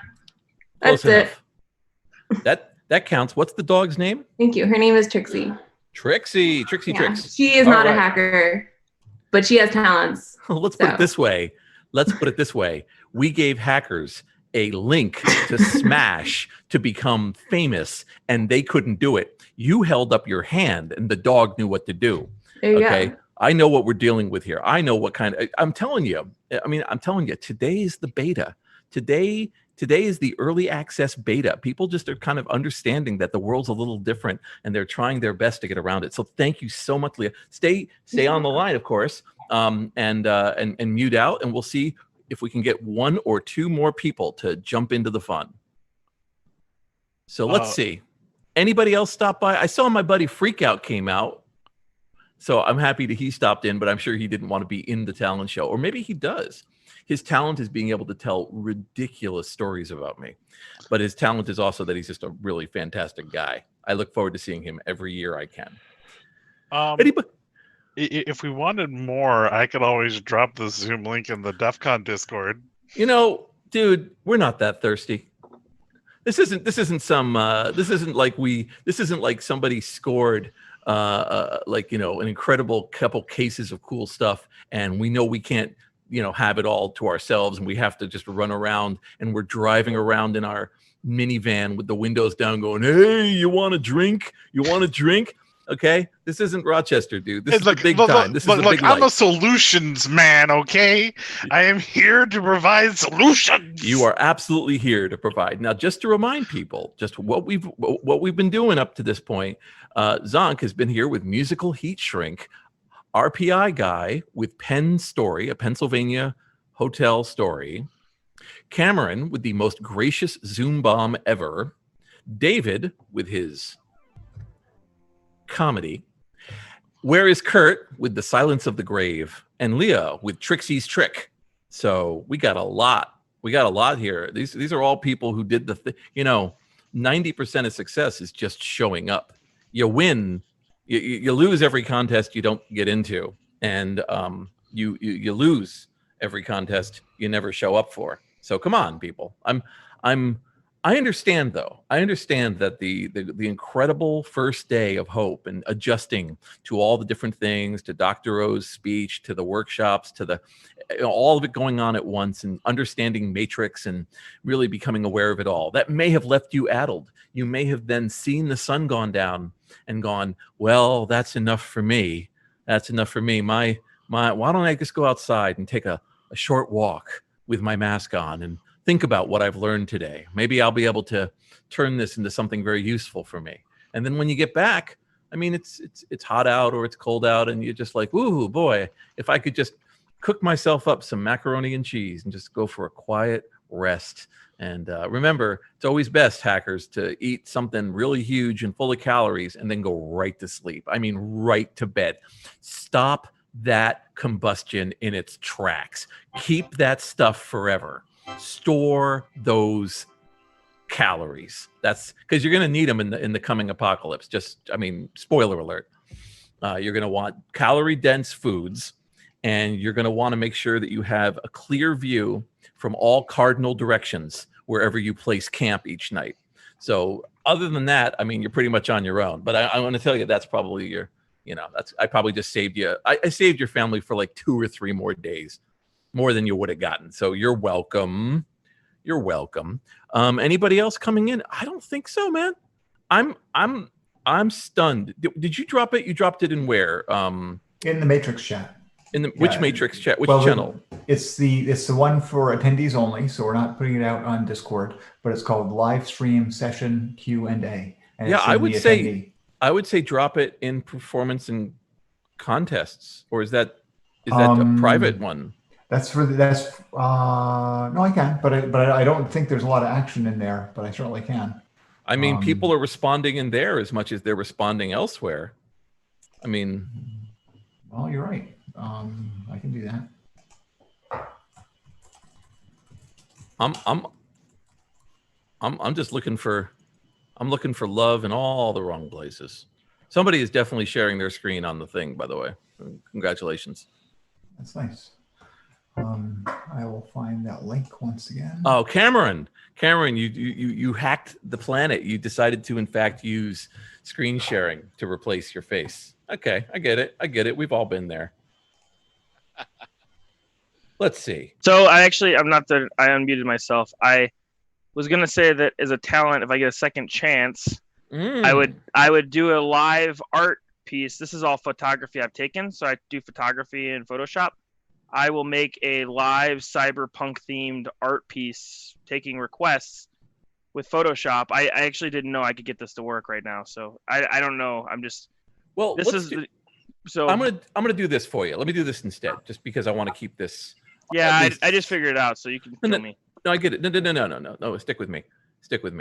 That's Close it. enough. That counts. What's the dog's name? Thank you. Her name is Trixie. Trixie. Trixie. Yeah, Trix. she is All not a right. hacker, but she has talents. Let's put So. it this way. Let's put it this way. We gave hackers a link to smash to become famous, and they couldn't do it. You held up your hand, and the dog knew what to do. There you Okay. go. I know what we're dealing with here. I know what kind of. I'm telling you. I'm telling you. Today is the beta. Today is the early access beta. People just are kind of understanding that the world's a little different, and they're trying their best to get around it. So thank you so much, Leah. Stay on the line, of course, and mute out, and we'll see if we can get one or two more people to jump into the fun. So let's see. Anybody else stop by? I saw my buddy Freakout came out. So I'm happy that he stopped in, but I'm sure he didn't want to be in the talent show. Or maybe he does. His talent is being able to tell ridiculous stories about me. But his talent is also that he's just a really fantastic guy. I look forward to seeing him every year I can. Anybody? If we wanted more, I could always drop the Zoom link in the DEF CON Discord. You know, dude, we're not that thirsty. This isn't like somebody scored like, you know, an incredible couple cases of cool stuff, and we know we can't, you know, have it all to ourselves, and we have to just run around, and we're driving around in our minivan with the windows down going, hey, you want a drink? You want a drink? Okay, this isn't Rochester, dude. This is the big time. This is the big I'm a life. solutions man, okay? I am here to provide solutions. You are absolutely here to provide. Now, just to remind people, just what we've been doing up to this point. Zonk has been here with Musical Heat Shrink, RPI guy with Penn Story, a Pennsylvania hotel story. Cameron with the most gracious Zoom bomb ever. David with his comedy. Where is Kurt with the Silence of the Grave? And Leah with Trixie's Trick. So we got a lot. We got a lot here. These are all people who did the you know, 90% of success is just showing up. You win, you lose every contest you don't get into, and you lose every contest you never show up for. So come on, people. I understand, though. I understand that the incredible first day of Hope and adjusting to all the different things, to Dr. O's speech, to the workshops, to the all of it going on at once, and understanding Matrix and really becoming aware of it all. That may have left you addled. You may have then seen the sun gone down and gone, well, that's enough for me. That's enough for me. My why don't I just go outside and take a short walk with my mask on and think about what I've learned today. Maybe I'll be able to turn this into something very useful for me. And then when you get back, I mean, it's hot out or it's cold out, and you're just like, ooh, boy, if I could just cook myself up some macaroni and cheese and just go for a quiet rest. And remember, it's always best, hackers, to eat something really huge and full of calories and then go right to sleep. I mean, right to bed. Stop that combustion in its tracks. Keep that stuff forever. Store those calories. That's because you're going to need them in the coming apocalypse. Just, I mean, spoiler alert. You're going to want calorie dense foods, and you're going to want to make sure that you have a clear view from all cardinal directions wherever you place camp each night. So other than that, I mean, you're pretty much on your own. But I want to tell you, that's probably your, you know, I probably just saved you. I saved your family for like 2 or 3 more days, more than you would have gotten. So you're welcome. You're welcome. Anybody else coming in? I don't think so, man. I'm stunned. Did you drop it? You dropped it in where? In the Matrix chat. Which Matrix chat? Which channel? It's the one for attendees only, so we're not putting it out on Discord, but it's called Live Stream Session Q&A. Yeah, I would say drop it in performance and contests, or is that a private one? No, I can, but I don't think there's a lot of action in there, but I certainly can. I mean, people are responding in there as much as they're responding elsewhere. I mean, well, you're right. I can do that. I'm just looking for love in all the wrong places. Somebody is definitely sharing their screen on the thing, by the way. Congratulations. That's nice. I will find that link once again. Oh, Cameron, you hacked the planet. You decided to, in fact, use screen sharing to replace your face. Okay, I get it. We've all been there. Let's see. So I unmuted myself. I was gonna say that as a talent, if I get a second chance, I would do a live art piece. This is all photography I've taken, so I do photography in Photoshop. I will make a live cyberpunk themed art piece taking requests with Photoshop. I actually didn't know I could get this to work right now, so I don't know. I'm just I'm gonna do this for you. Let me do this instead, just because I want to keep this. Yeah, I just figured it out, so you can kill me. No, I get it. No. Stick with me.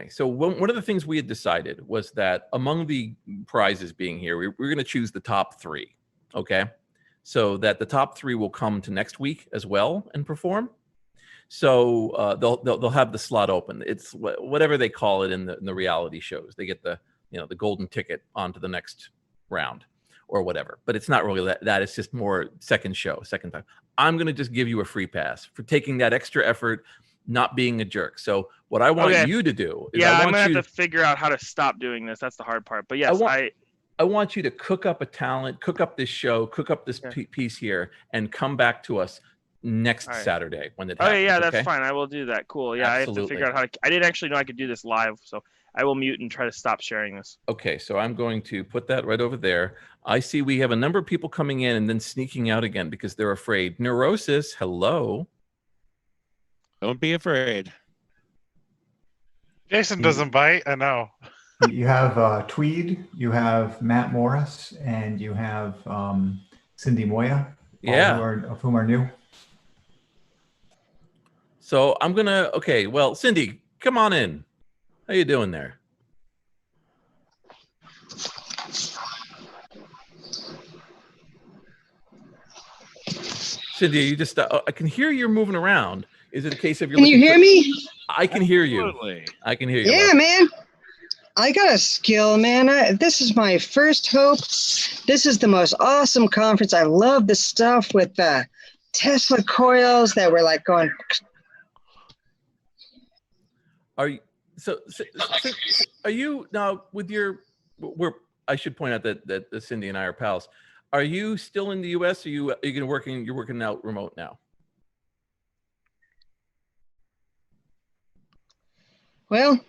So one of the things we had decided was that among the prizes being here, we're going to choose the top 3. Okay, so that the top 3 will come to next week as well and perform. So they'll have the slot open. It's whatever they call it in the reality shows. They get the golden ticket onto the next round or whatever. But it's not really that. It's just more second time. I'm going to just give you a free pass for taking that extra effort, not being a jerk. So what I want you to do is I'm going to have to figure out how to stop doing this. That's the hard part. But yes, I want you to cook up a talent, cook up this show, cook up this piece here, and come back to us next Saturday when it happens. Okay, yeah, that's fine. I will do that. Cool. Yeah, Absolutely. I have to figure out how to. I didn't actually know I could do this live, so I will mute and try to stop sharing this. Okay, so I'm going to put that right over there. I see we have a number of people coming in and then sneaking out again because they're afraid. Neurosis, hello. Don't be afraid. Jason doesn't bite. I know. You have Tweed, you have Matt Morris, and you have Cindy Moya. Yeah. Of whom are new. So I'm gonna. Okay, well, Cindy, come on in. How you doing there? Cindy, you just. I can hear you're moving around. Is it a case of you're? Can you hear me? I can hear you. Absolutely. I can hear you. Yeah, man. I got a skill, man. This is my first hope. This is the most awesome conference. I love the stuff with the Tesla coils that were like going. Are you so are you now with your? I should point out that Cindy and I are pals. Are you still in the U.S.? Are you going working? You're working out remote now. Well.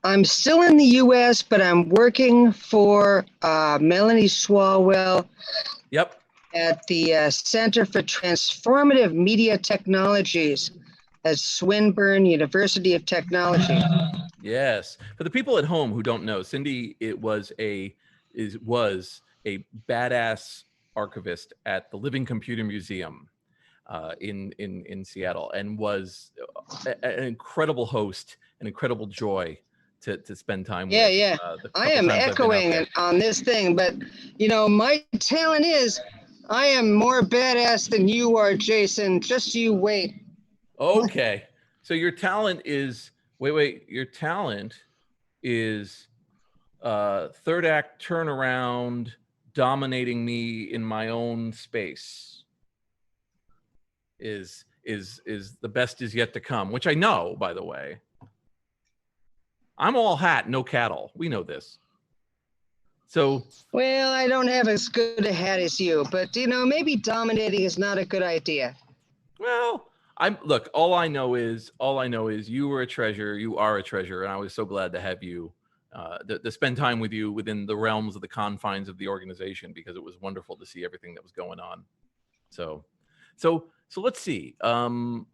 I'm still in the U.S., but I'm working for Melanie Swalwell. Yep. At the Center for Transformative Media Technologies at Swinburne University of Technology. Yes. For the people at home who don't know, Cindy was a badass archivist at the Living Computer Museum in Seattle, and was an incredible host, an incredible joy to spend time with. Yeah. I am echoing on this thing, but my talent is I am more badass than you are, Jason. Just you wait. Okay. So your talent is your talent is third act turnaround, dominating me in my own space is the best is yet to come, which I know, by the way. I'm all hat, no cattle. We know this. So, well, I don't have as good a hat as you, but maybe dominating is not a good idea. Well, all I know is you were a treasure. You are a treasure, and I was so glad to have you to spend time with you within the realms of the confines of the organization, because it was wonderful to see everything that was going on. So let's see. And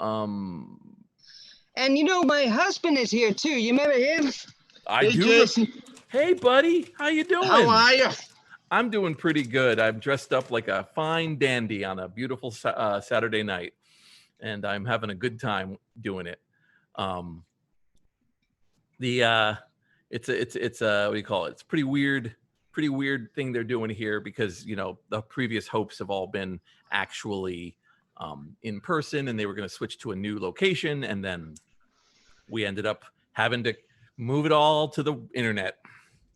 my husband is here too. You remember him? I do. Jason. Hey, buddy, how you doing? How are you? I'm doing pretty good. I'm dressed up like a fine dandy on a beautiful Saturday night, and I'm having a good time doing it. it's a what do you call it? It's pretty weird thing they're doing here because the previous hopes have all been actually in person, and they were going to switch to a new location, and then we ended up having to move it all to the internet.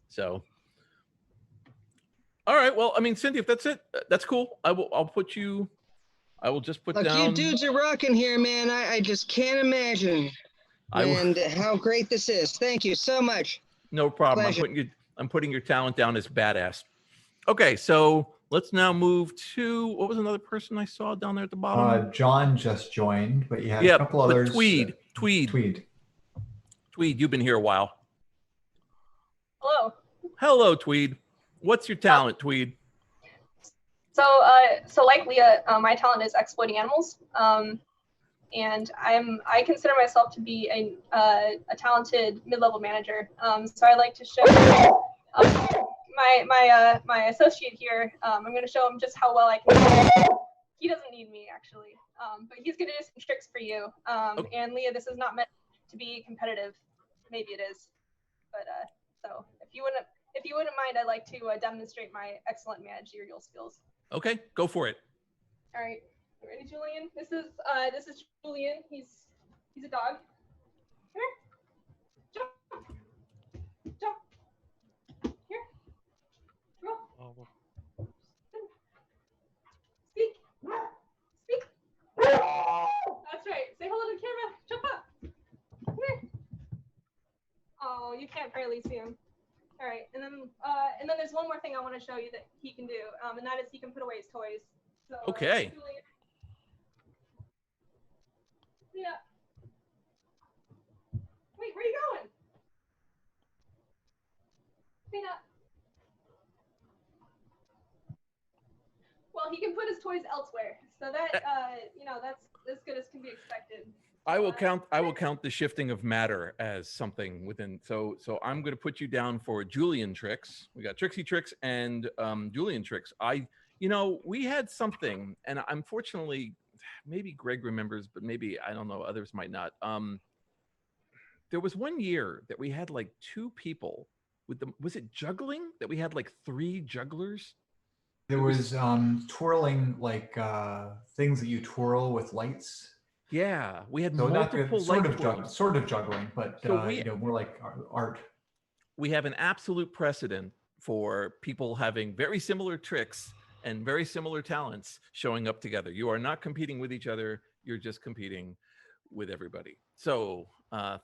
So, all right. Well, I mean, Cindy, if that's it, that's cool. I will just put Look, down. you dudes are rocking here, man. I just can't imagine and how great this is. Thank you so much. No problem. Pleasure. I'm putting your talent down as badass. Okay, so let's now move to what was another person I saw down there at the bottom? John just joined, but you had a couple others. Tweed. Tweed, you've been here a while. Hello. Hello, Tweed. What's your talent, Tweed? So like Leah, my talent is exploiting animals, and I consider myself to be a talented mid-level manager. So I like to show my associate here. I'm going to show him just how well I can. He doesn't need me actually, but he's going to do some tricks for you. And Leah, this is not meant to be competitive. Maybe it is, but so if you wouldn't mind, I'd like to demonstrate my excellent managerial skills. Okay, go for it. All right, you ready, Julian? This is Julian. He's a dog. Come here. Jump. Here. Roll. Speak. That's right. Say hello to the camera. Jump up. Come here. Oh, you can't barely see him. All right, and then there's one more thing I want to show you that he can do, and that is he can put away his toys. So, okay. Yeah. Wait, where are you going? Peanut. Well, he can put his toys elsewhere, so that that's as good as can be expected. I will count the shifting of matter as something within. So I'm going to put you down for Julian tricks. We got Trixie tricks and Julian tricks. We had something, and unfortunately, maybe Greg remembers, but maybe I don't know. Others might not. There was one year that we had like 2 people with the. Was it juggling that we had like 3 jugglers? There was twirling, like things that you twirl with lights. Yeah, we had so multiple sort of juggling, but so more like art. We have an absolute precedent for people having very similar tricks and very similar talents showing up together. You are not competing with each other; you're just competing with everybody. So,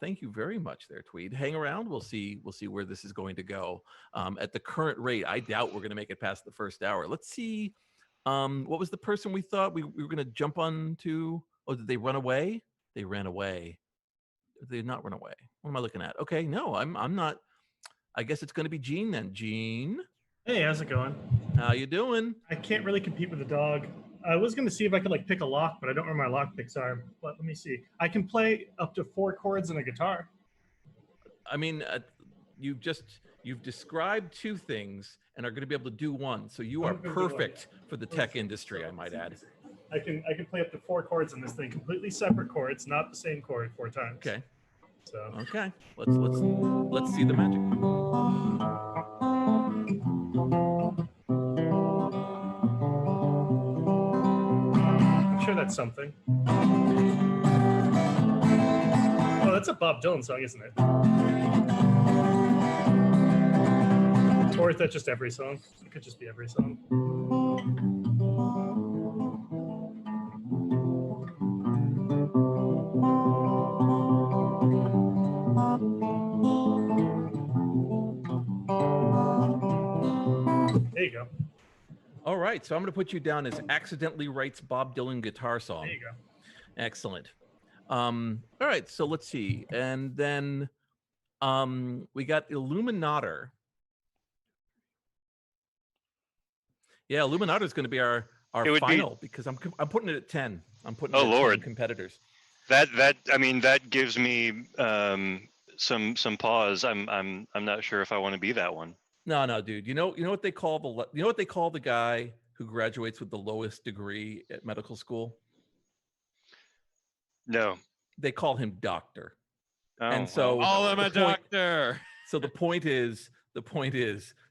thank you very much, there, Tweed. Hang around; we'll see where this is going to go. At the current rate, I doubt we're going to make it past the first hour. Let's see. What was the person we thought we were going to jump on to? Oh, did they run away? They ran away. They did not run away. What am I looking at? Okay, no, I'm not. I guess it's going to be Gene then. Gene. Hey, how's it going? How you doing? I can't really compete with a dog. I was going to see if I could pick a lock, but I don't know where my lock picks are. But let me see. I can play up to 4 chords in a guitar. I mean, you've described 2 things and are going to be able to do 1. So you are perfect for the tech industry, I might add. I can play up to 4 chords in this thing, completely separate chords, not the same chord 4 times. Okay. So okay, let's see the magic. I'm sure that's something. Oh, that's a Bob Dylan song, isn't it? Or is that just every song? It could just be every song. There you go. All right, so I'm going to put you down as accidentally writes Bob Dylan guitar song. There you go. Excellent. All right, so let's see. And then we got Illuminator. Yeah, Illuminator is going to be our final because I'm putting it at 10. I'm putting it at 10 competitors. That gives me some pause. I'm not sure if I want to be that one. No, dude. You know what they call the guy who graduates with the lowest degree at medical school? No. They call him doctor. Oh, and so I'm a doctor. So the point is,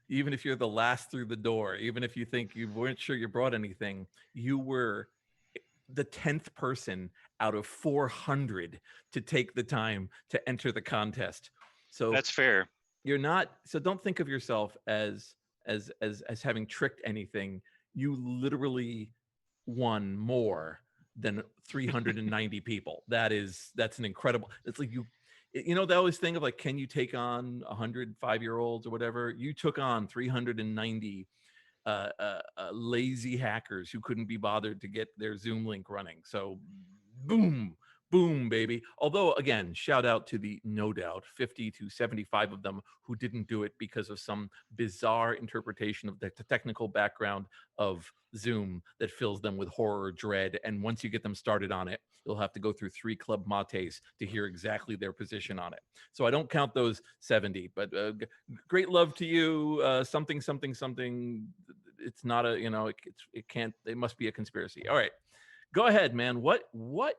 even if you're the last through the door, even if you think you weren't sure you brought anything, you were the 10th person out of 400 to take the time to enter the contest. So That's fair. You're not. So don't think of yourself as having tricked anything. You literally won more than 390 people. That's an incredible. It's like you know, they always think of like, can you take on 100 5-year-olds or whatever? You took on 390 lazy hackers who couldn't be bothered to get their Zoom link running. So boom, baby. Although, again, shout out to the, no doubt, 50 to 75 of them who didn't do it because of some bizarre interpretation of the technical background of Zoom that fills them with horror, dread. And once you get them started on it, you'll have to go through 3 club mates to hear exactly their position on it. So I don't count those 70, but great love to you. Something. It's not a, you know, it must be a conspiracy. All right, go ahead, man. What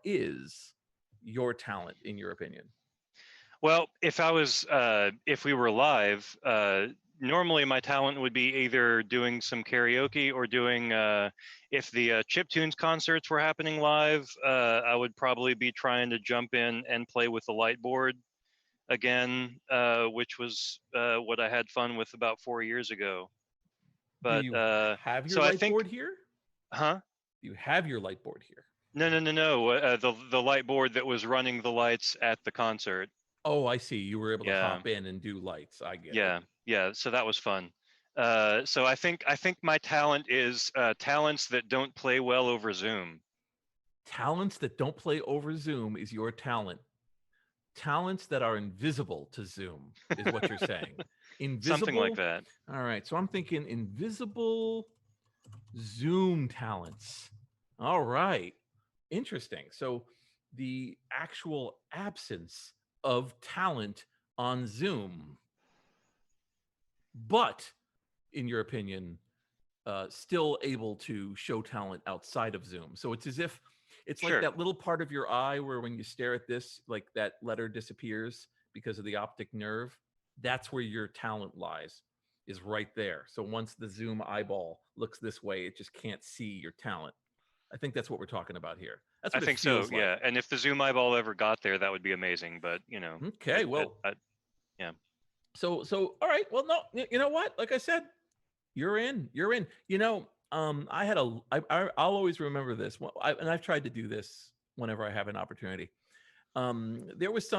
is your talent, in your opinion? Well, if we were live, normally my talent would be either doing some karaoke or doing, if the Chiptunes concerts were happening live, I would probably be trying to jump in and play with the light board again, which was what I had fun with about 4 years ago. But do you have your so light I think, board here? Huh? You have your light board here? No. The light board that was running the lights at the concert. Oh, I see. You were able to hop in and do lights. I get it. Yeah. So that was fun. So I think my talent is talents that don't play well over Zoom. Talents that don't play over Zoom is your talent. Talents that are invisible to Zoom is what you're saying. Invisible, something like that. All right. So I'm thinking invisible Zoom talents. All right. Interesting. So the actual absence of talent on Zoom, but in your opinion, still able to show talent outside of Zoom. So it's as if it's like that little part of your eye where when you stare at this, like that letter disappears because of the optic nerve. That's where your talent lies, is right there. So once the Zoom eyeball looks this way, it just can't see your talent. I think that's what we're talking about here. That's what I think so. Yeah. And if the Zoom eyeball ever got there, that would be amazing. But you know. Okay. Well. Yeah. So all right. Well, no. You know what? Like I said, you're in. You know, I'll always remember this. And I've tried to do this whenever I have an opportunity. I think it was a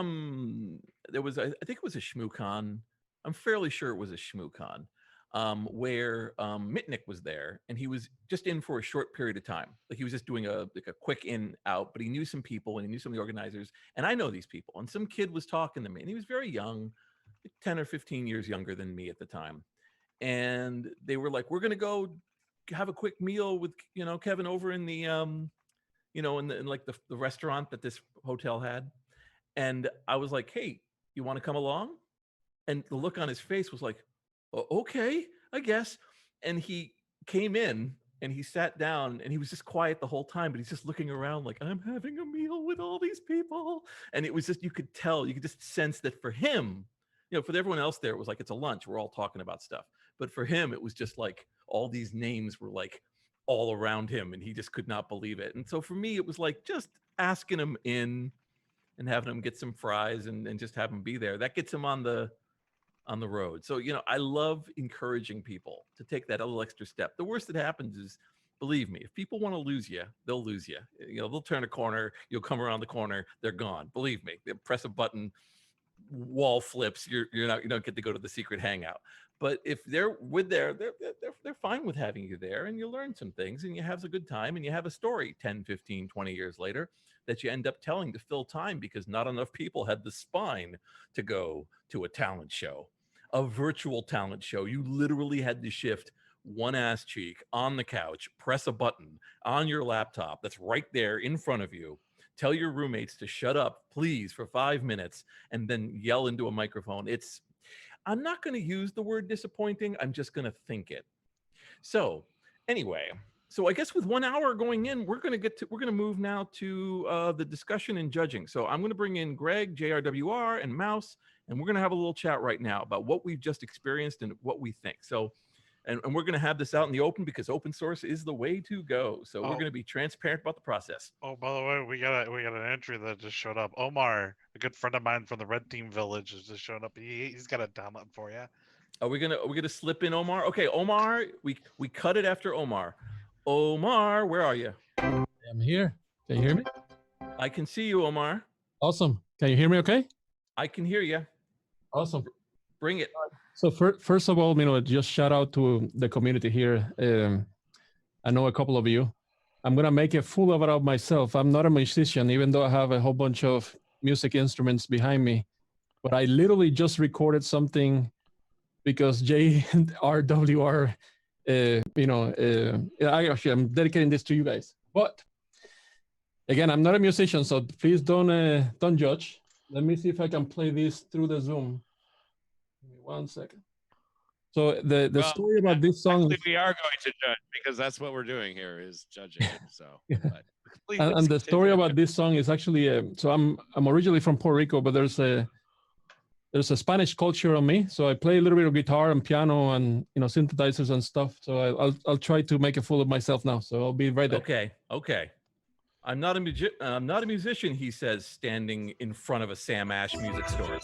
ShmooCon. I'm fairly sure it was a ShmooCon. Where Mitnick was there, and he was just in for a short period of time. Like he was just doing a quick in out, but he knew some people and he knew some of the organizers, and I know these people. And some kid was talking to me, and he was very young, like 10 or 15 years younger than me at the time. And they were like, "We're gonna go have a quick meal with Kevin over in the in like the restaurant that this hotel had." And I was like, "Hey, you want to come along?" And the look on his face was like, "Okay, I guess." And he came in and he sat down and he was just quiet the whole time, but he's just looking around like, "I'm having a meal with all these people." And it was just, you could just sense that for him, for everyone else there, it was like, it's a lunch. We're all talking about stuff. But for him, it was just like all these names were like all around him and he just could not believe it. And so for me, it was like just asking him in and having him get some fries and just have him be there. That gets him on the road. So, I love encouraging people to take that little extra step. The worst that happens is, believe me, if people want to lose you, they'll lose you. They'll turn a corner, you'll come around the corner, they're gone. Believe me, they press a button, wall flips, you don't get to go to the secret hangout. But if they're they're fine with having you there, and you learn some things and you have a good time and you have a story 10, 15, 20 years later that you end up telling to fill time, because not enough people had the spine to go to a talent show. A virtual talent show. You literally had to shift one ass cheek on the couch, press a button on your laptop that's right there in front of you, tell your roommates to shut up, please, for 5 minutes, and then yell into a microphone. I'm not going to use the word disappointing. I'm just going to think it. So anyway, I guess with 1 hour going in, we're going to move now to the discussion and judging. So I'm going to bring in Greg, JRWR, and Mouse, and we're going to have a little chat right now about what we've just experienced and what we think. So, and we're going to have this out in the open because open source is the way to go. So we're going to be transparent about the process. Oh, by the way, we got an entry that just showed up. Omar, a good friend of mine from the Red Team Village, has just shown up. He's got a download for you. Are we gonna slip in Omar? Okay, Omar, we cut it after Omar. Omar, where are you? I'm here. Can you hear me? I can see you, Omar. Awesome. Can you hear me okay? I can hear you. Awesome. Bring it. So first of all, just shout out to the community here. I know a couple of you. I'm gonna make a fool of it of myself. I'm not a musician, even though I have a whole bunch of music instruments behind me. But I literally just recorded something because JRWR, I'm dedicating this to you guys. But again, I'm not a musician, so please don't judge. Let me see if I can play this through the Zoom. Give me 1 second. So the story about this song. We are going to judge because that's what we're doing here is judging. So. But please And the story continue. about this song is actually so I'm originally from Puerto Rico, but there's a Spanish culture on me. So I play a little bit of guitar and piano and synthesizers and stuff. So I'll try to make a fool of myself now. So I'll be right there. Okay. I'm not a musician, he says, standing in front of a Sam Ash music store.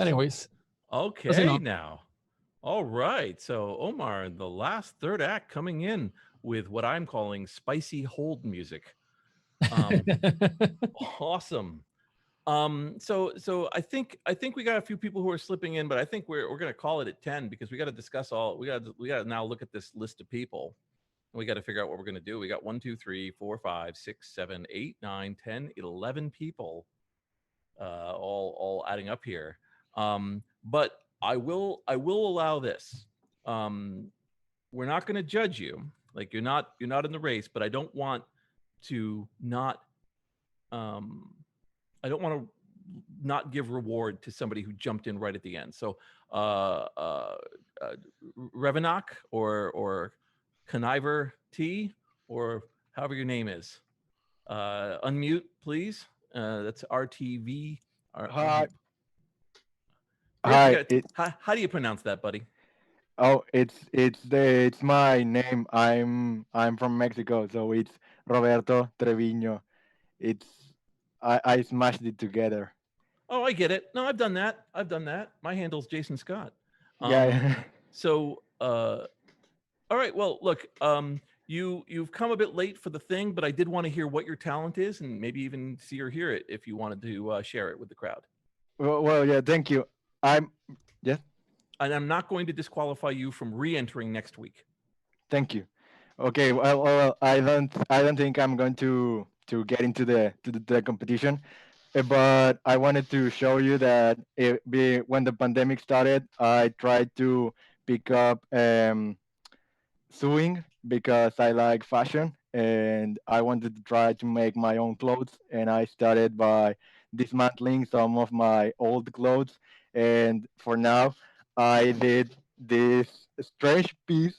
Anyways. Okay, now. All right. So Omar, the last third act coming in with what I'm calling spicy hold music. Awesome. So I think we got a few people who are slipping in, but I think we're going to call it at 10 because we got to discuss we got to now look at this list of people. We got to figure out what we're going to do. We got 1, 2, 3, 4, 5, 6, 7, 8, 9, 10, 11 people all adding up here. But I will allow this. We're not going to judge you. Like you're not in the race, but I don't want to not not give reward to somebody who jumped in right at the end. So Revenok or Conniver T or however your name is. Unmute, please. That's RTV. Hi. Hi. How do you pronounce that, buddy? Oh, it's my name. I'm from Mexico, so it's Roberto Treviño. I smashed it together. Oh, I get it. No, I've done that. My handle's Jason Scott. Yeah. So, all right. Well, look, you've come a bit late for the thing, but I did want to hear what your talent is, and maybe even see or hear it if you wanted to share it with the crowd. Well, yeah. Thank you. Yes. And I'm not going to disqualify you from re-entering next week. Thank you. Okay. Well, I don't think I'm going to get into the competition, but I wanted to show you that when the pandemic started, I tried to pick up sewing because I like fashion and I wanted to try to make my own clothes. And I started by dismantling some of my old clothes. And for now, I did this strange piece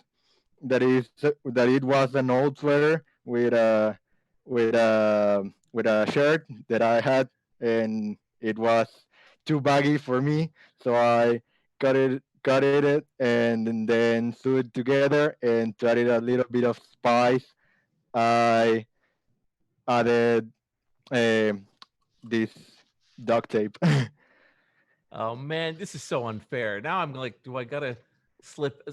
that it was an old sweater with a shirt that I had, and it was too baggy for me, so I cut it and then sewed it together and added a little bit of spice. I added this duct tape Oh man, this is so unfair. Now I'm like, do I gotta slip?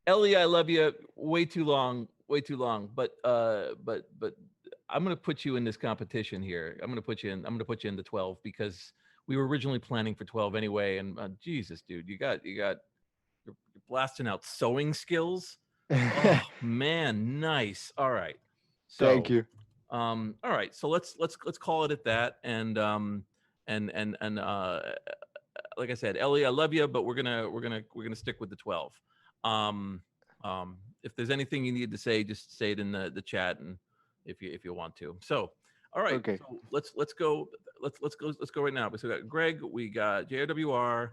Ellie, I love you. Way too long. But I'm gonna put you in this competition here. I'm gonna put you in the 12 because we were originally planning for 12 anyway. And Jesus, dude, you're blasting out sewing skills. Oh man, nice. All right. So, Thank you. All right. So let's call it at that. And like I said, Ellie, I love you, but we're gonna stick with the 12. If there's anything you need to say, just say it in the chat, and if you want to. So, all right. Okay. So let's go right now. So we got Greg, we got JRWR.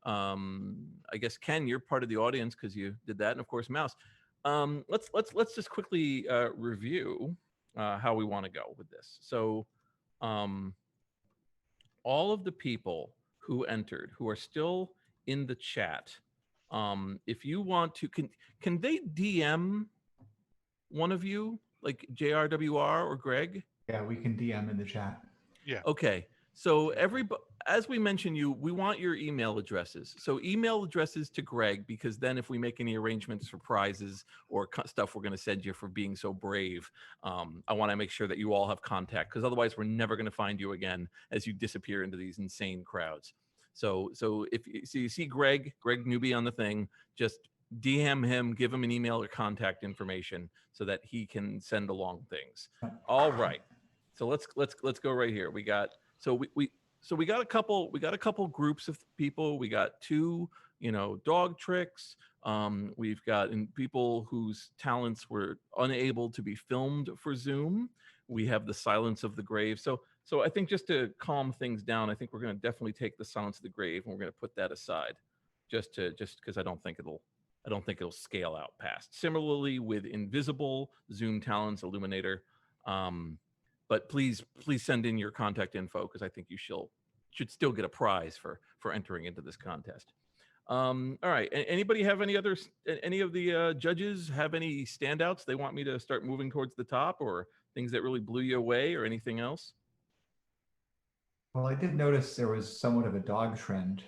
I guess Ken, you're part of the audience because you did that, and of course Mouse. Let's just quickly review how we want to go with this. So, all of the people who entered, who are still in the chat, if you want to, can they DM one of you, like JRWR or Greg? Yeah, we can DM in the chat. Yeah. Okay. So as we mentioned, we want your email addresses. So email addresses to Greg, because then if we make any arrangements for prizes or stuff we're going to send you for being so brave, I want to make sure that you all have contact, because otherwise we're never going to find you again as you disappear into these insane crowds. So if you see Greg Newby on the thing, just DM him, give him an email or contact information so that he can send along things. All right. So let's go right here. We got we got a couple groups of people. We got two, dog tricks. We've got people whose talents were unable to be filmed for Zoom. We have the Silence of the Grave. So I think just to calm things down, I think we're going to definitely take the Silence of the Grave and we're going to put that aside, just because I don't think it'll scale out past. Similarly with Invisible, Zoom talents, Illuminator. But please send in your contact info, because I think you should still get a prize for entering into this contest. All right. Anybody have any of the judges have any standouts they want me to start moving towards the top, or things that really blew you away, or anything else? Well, I did notice there was somewhat of a dog trend.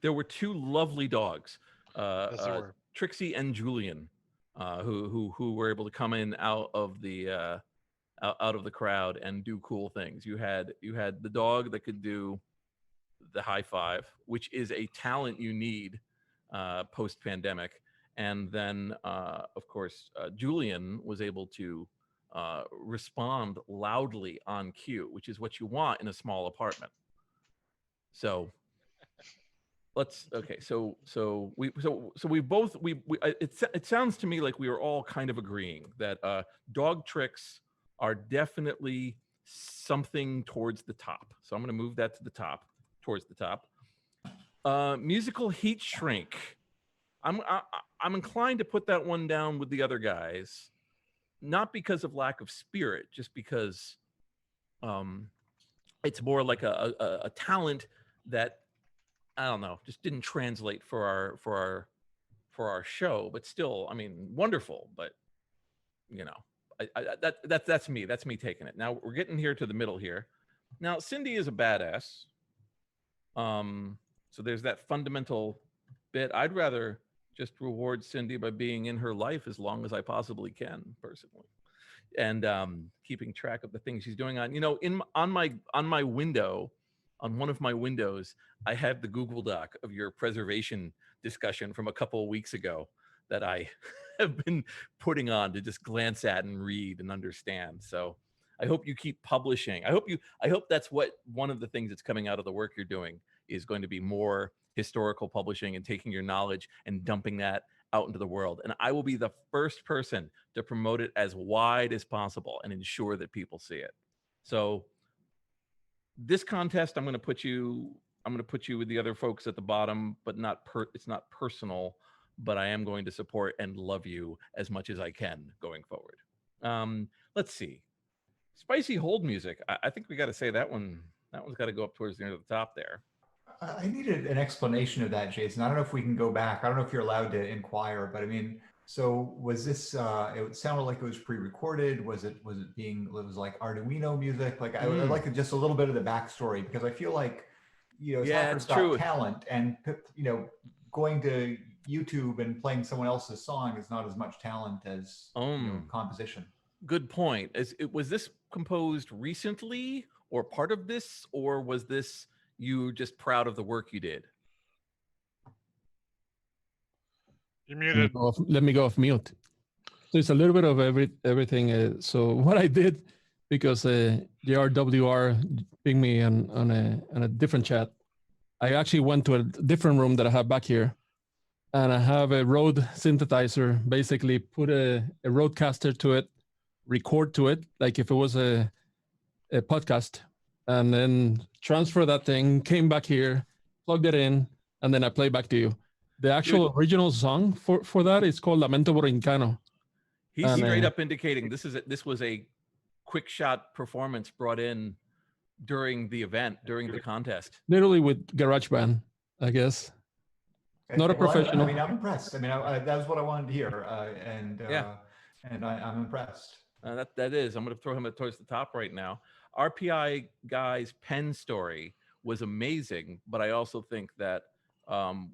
There were two lovely dogs, Yes, there were. Trixie and Julian, who were able to come in out of the crowd and do cool things. You had the dog that could do the high five, which is a talent you need post-pandemic. And then, of course, Julian was able to respond loudly on cue, which is what you want in a small apartment. So it sounds to me like we are all kind of agreeing that dog tricks are definitely something towards the top. So I'm going to move that to the top, towards the top. Musical heat shrink. I'm inclined to put that one down with the other guys, not because of lack of spirit, just because it's more like a talent that, I don't know, just didn't translate for our show. But still, I mean, wonderful. But that's me taking it. Now we're getting here to the middle here. Now Cindy is a badass. So there's that fundamental bit. I'd rather just reward Cindy by being in her life as long as I possibly can, personally, and keeping track of the things she's doing on my window. On one of my windows, I have the Google Doc of your preservation discussion from a couple of weeks ago that I have been putting on to just glance at and read and understand. So I hope you keep publishing. I hope that's what one of the things that's coming out of the work you're doing is going to be more historical publishing and taking your knowledge and dumping that out into the world. And I will be the first person to promote it as wide as possible and ensure that people see it. So this contest, I'm going to put you with the other folks at the bottom, but it's not personal, but I am going to support and love you as much as I can going forward. Let's see. Spicy hold music. I think we got to say that one's got to go up towards the end of the top there. I needed an explanation of that, Jason. I don't know if we can go back. I don't know if you're allowed to inquire, but I mean, so was this, it sounded like it was pre-recorded. Was it like Arduino music? Like I would like just a little bit of the backstory, because I feel like it's Yeah, not it's for true. talent, and going to YouTube and playing someone else's song is not as much talent as composition. Good point. Was this composed recently, or part of this, or was this you just proud of the work you did? You're muted. Let me go off mute. So it's a little bit of everything. So what I did, because JRWR pinged me on a different chat, I actually went to a different room that I have back here, and I have a Rode synthesizer. Basically, put a Rodecaster to it, record to it like if it was a podcast, and then transfer that thing. Came back here, plugged it in, and then I play back to you. The actual original song for that is called Lamento Borincano. He's straight up indicating this was a quick shot performance brought in during the event, during the contest. Literally with GarageBand, I guess. Not a professional. I'm impressed. That was what I wanted to hear, and I'm impressed. That is. I'm going to throw him towards the top right now. RPI guy's pen story was amazing, but I also think that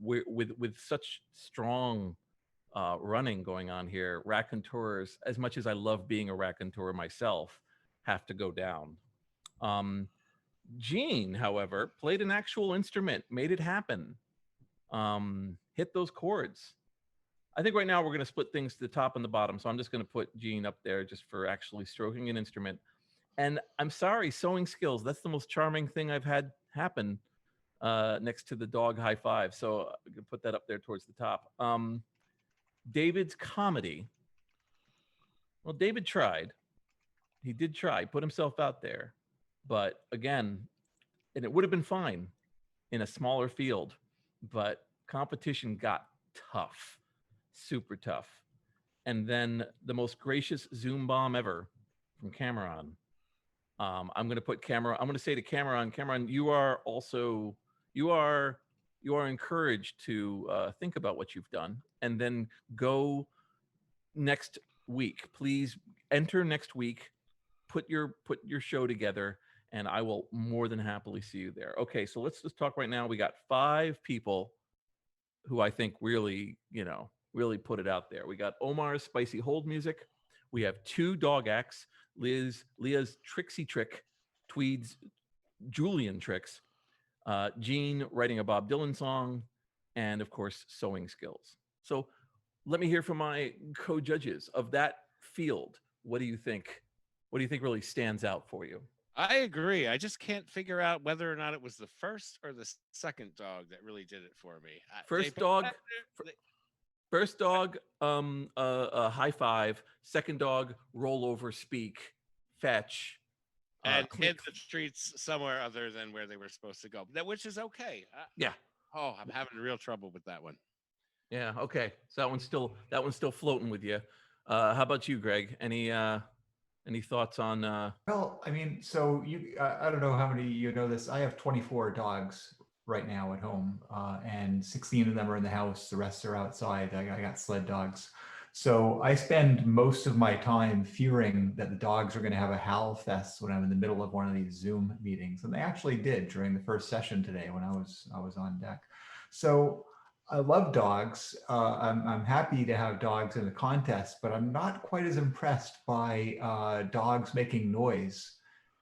with such strong running going on here, raconteurs, as much as I love being a raconteur myself, have to go down. Gene, however, played an actual instrument, made it happen, hit those chords. I think right now we're going to split things to the top and the bottom. So I'm just going to put Gene up there just for actually stroking an instrument. And I'm sorry, sewing skills. That's the most charming thing I've had happen next to the dog high five. So I'm going to put that up there towards the top. David's comedy. Well, David tried. He did try, put himself out there. But again, and it would have been fine in a smaller field, but competition got tough. Super tough. And then the most gracious Zoom bomb ever from Cameron. I'm going to put Cameron. I'm going to say to Cameron, you are encouraged to think about what you've done, and then go next week. Please enter next week. Put your show together, and I will more than happily see you there. Okay, so let's just talk right now. We got 5 people who I think really put it out there. We got Omar's Spicy Hold Music. We have 2 dog acts, Leah's Trixie Trick, Tweed's Julian Tricks, Gene writing a Bob Dylan song, and of course, sewing skills. So let me hear from my co-judges of that field. What do you think? What do you think really stands out for you? I agree. I just can't figure out whether or not it was the first or the second dog that really did it for me. First dog, high five. Second dog, roll over, speak, fetch, and hit the streets somewhere other than where they were supposed to go. Which is okay. Yeah. Oh, I'm having real trouble with that one. Yeah. Okay. So that one's still floating with you. How about you, Greg? Any thoughts on? Well, so I don't know how many you know this. I have 24 dogs right now at home, and 16 of them are in the house. The rest are outside. I got sled dogs. So I spend most of my time fearing that the dogs are going to have a howl fest when I'm in the middle of one of these Zoom meetings. And they actually did during the first session today when I was on deck. So I love dogs. I'm happy to have dogs in the contest, but I'm not quite as impressed by dogs making noise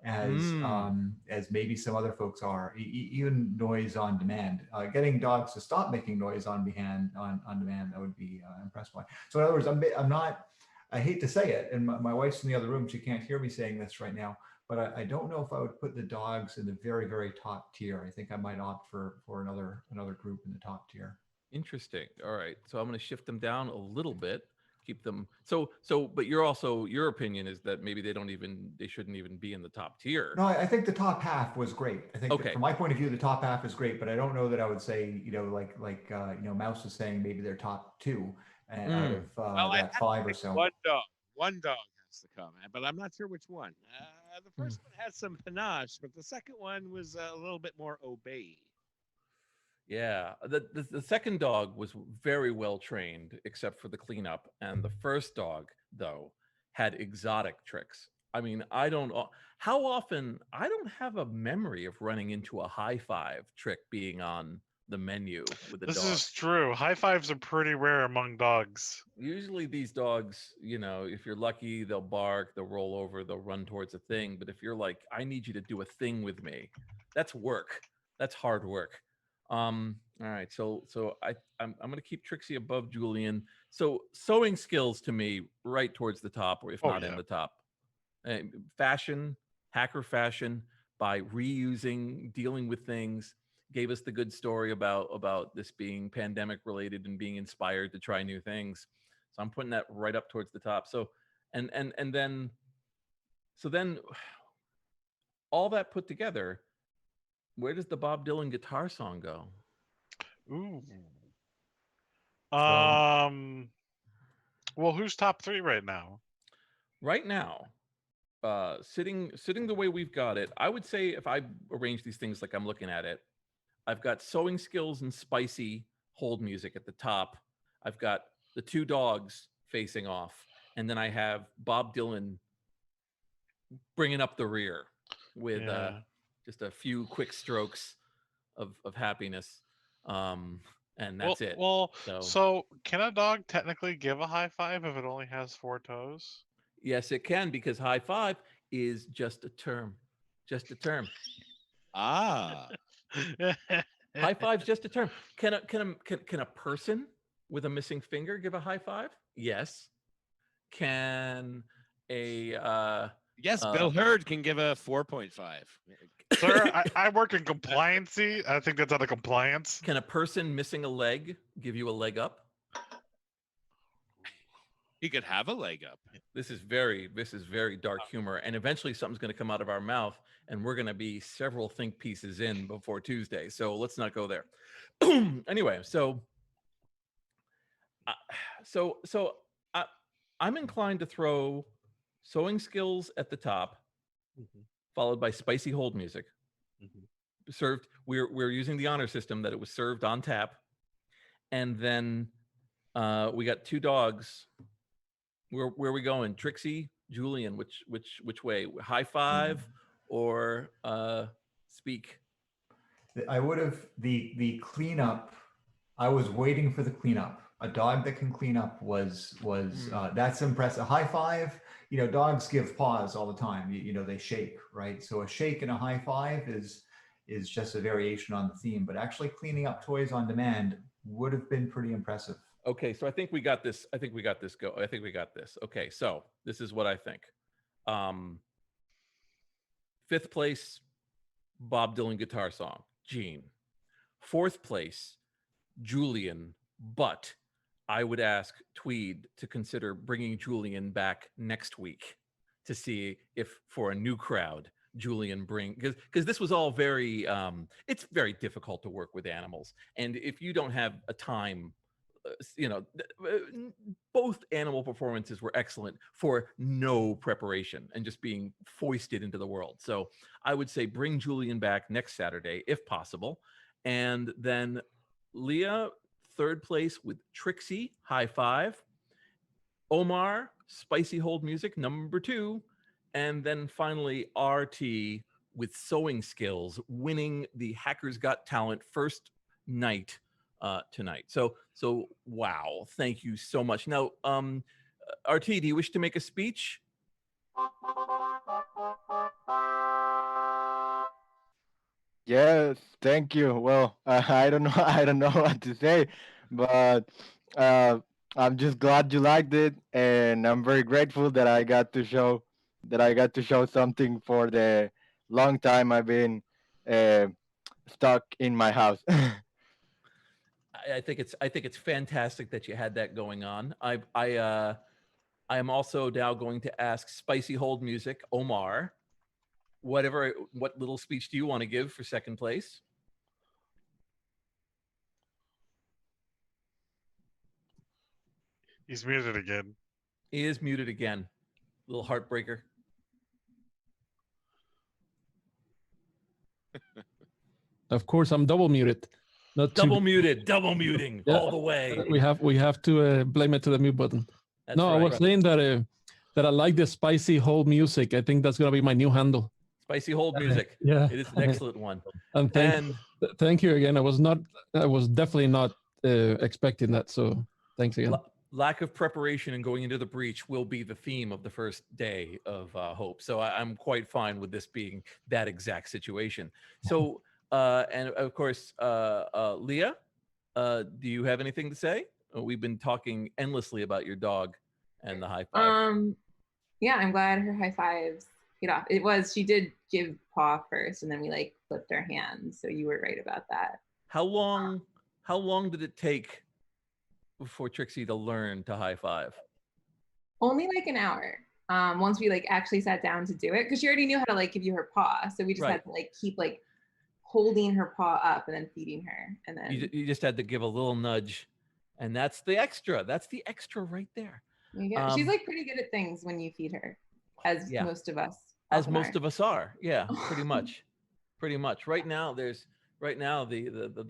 as maybe some other folks are. Even noise on demand. Getting dogs to stop making noise on demand, I would be impressed by. So in other words, I'm not. I hate to say it, and my wife's in the other room. She can't hear me saying this right now. But I don't know if I would put the dogs in the very, very top tier. I think I might opt for another group in the top tier. Interesting. All right. So I'm going to shift them down a little bit, keep them. But your opinion is that maybe they shouldn't even be in the top tier. No, I think the top half was great. I think that from my point of view, the top half is great, but I don't know that I would say, like Mouse was saying, maybe they're top 2 out of that 5 or so. One dog has to come, but I'm not sure which one. The first one had some panache, but the second one was a little bit more obey. Yeah, the second dog was very well trained, except for the cleanup. And the first dog, though, had exotic tricks. I mean, I don't. How often? I don't have a memory of running into a high five trick being on the menu with a This dog. is true. High fives are pretty rare among dogs. Usually these dogs, you know, if you're lucky, they'll bark, they'll roll over, they'll run towards a thing. But if you're like, I need you to do a thing with me, that's work. That's hard work. All right. So I'm gonna keep Trixie above Julian. So sewing skills to me right towards the top, or if not in the top. Fashion, hacker fashion, by reusing, dealing with things. Gave us the good story about this being pandemic related and being inspired to try new things. So I'm putting that right up towards the top. So and then all that put together, where does the Bob Dylan guitar song go? Ooh. Well, who's top 3 right now? Right now, sitting the way we've got it, I would say if I arrange these things like I'm looking at it, I've got sewing skills and spicy hold music at the top. I've got the 2 dogs facing off, and then I have Bob Dylan bringing up the rear with just a few quick strokes of happiness, and that's it. Well, so can a dog technically give a high five if it only has 4 toes? Yes, it can, because high five is just a term. Just a term. Ah. High five's just a term. Can a person with a missing finger give a high five? Yes. Can a yes, Bill Hurd can give a 4.5. Sir, I work in compliancy. I think that's out of compliance. Can a person missing a leg give you a leg up? He could have a leg up. This is very dark humor, and eventually something's going to come out of our mouth, and we're going to be several think pieces in before Tuesday. So let's not go there. Anyway, I'm inclined to throw sewing skills at the top, followed by spicy hold music. Served. We're using the honor system that it was served on tap, and then we got 2 dogs. Where are we going? Trixie, Julian, which way? High five or speak? I would have the cleanup. I was waiting for the cleanup. A dog that can clean up was that's impressive. A high five, you know, dogs give paws all the time. You know, they shake, right? So a shake and a high five is just a variation on the theme. But actually cleaning up toys on demand would have been pretty impressive. Okay, so I think we got this. I think we got this. Okay, so this is what I think. 5th place, Bob Dylan guitar song, Gene. 4th place, Julian, but I would ask Tweed to consider bringing Julian back next week to see if, for a new crowd, Julian because this was all very, it's very difficult to work with animals. And if you don't have a time, you know, both animal performances were excellent for no preparation and just being foisted into the world. So I would say bring Julian back next Saturday, if possible. And then Leah, 3rd place with Trixie, high five. Omar, spicy hold music, number 2. And then finally RT with sewing skills, winning the Hackers Got Talent first night tonight. So wow, thank you so much. Now, RT, do you wish to make a speech? Yes, thank you. Well, I don't know what to say, but I'm just glad you liked it, and I'm very grateful that I got to show something for the long time I've been stuck in my house. I think it's fantastic that you had that going on. I am also now going to ask Spicy Hold Music, Omar, what little speech do you want to give for 2nd place? He's muted again. He is muted again. Little heartbreaker. Of course, I'm double muted. Double muting all the way. We have to blame it to the mute button. That's I was right. saying that that I like the spicy hold music. I think that's gonna be my new handle. Spicy hold music. Yeah. It is an excellent one. And thank you again. I was definitely not expecting that. So thanks again. Lack of preparation and going into the breach will be the theme of the first day of Hope. So I'm quite fine with this being that exact situation. So, and of course, Leah, do you have anything to say? We've been talking endlessly about your dog and the high five. Yeah, I'm glad her high fives paid off. She did give paw first, and then we like flipped our hands. So you were right about that. How long did it take for Trixie to learn to high five? Only like an hour. Once we like actually sat down to do it, because she already knew how to like give you her paw. So we just had to like keep like holding her paw up and then feeding her, and then you just had to give a little nudge, and that's the extra. That's the extra right there. She's like pretty good at things when you feed her, as most of us. As most of us are, yeah, pretty much, pretty much. Right now, the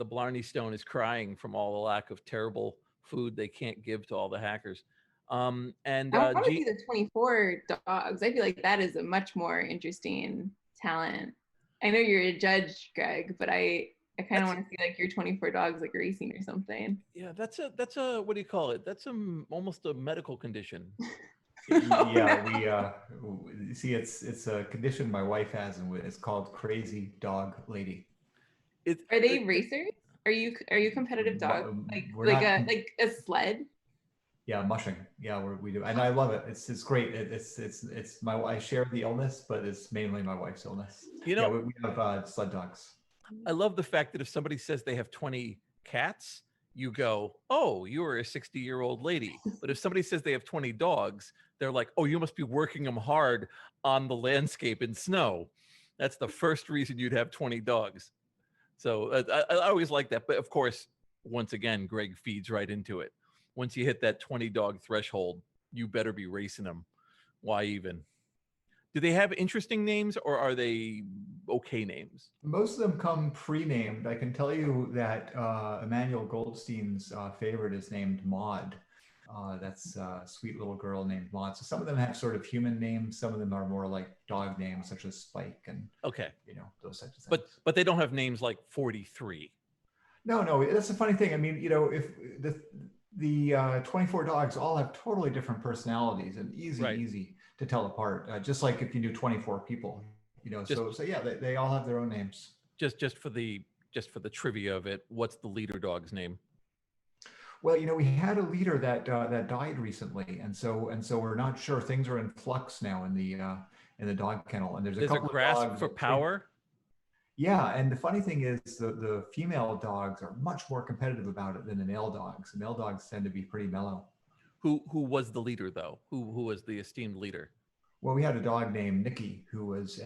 Blarney Stone is crying from all the lack of terrible food they can't give to all the hackers. And I want to see the 24 dogs. I feel like that is a much more interesting talent. I know you're a judge, Greg, but I kind of want to see like your 24 dogs like racing or something. Yeah, that's a what do you call it? That's almost a medical condition. Yeah, we see it's a condition my wife has, and it's called crazy dog lady. Are they racers? Are you competitive dog like a sled? Yeah, mushing. Yeah, we do, and I love it. It's great. It's I share the illness, but it's mainly my wife's illness. You know, we have sled dogs. I love the fact that if somebody says they have 20 cats, you go, "Oh, you are a 60-year-old lady." But if somebody says they have 20 dogs, they're like, "Oh, you must be working them hard on the landscape in snow." That's the first reason you'd have 20 dogs. So I always like that. But of course, once again, Greg feeds right into it. Once you hit that 20 dog threshold, you better be racing them. Why even? Do they have interesting names, or are they okay names? Most of them come pre-named. I can tell you that Emmanuel Goldstein's favorite is named Maud. That's a sweet little girl named Maud. So some of them have sort of human names. Some of them are more like dog names, such as Spike and those types of things. But they don't have names like 43. No, that's a funny thing. I mean, if the 24 dogs all have totally different personalities and easy to tell apart. Just like if you knew 24 people, so yeah, they all have their own names. Just for the trivia of it, what's the leader dog's name? Well, we had a leader that died recently, and so we're not sure. Things are in flux now in the dog kennel, and there's a couple a grasp of dogs for power. Yeah, and the funny thing is the female dogs are much more competitive about it than the male dogs. The male dogs tend to be pretty mellow. Who was the leader though? Who was the esteemed leader? Well, we had a dog named Nikki who was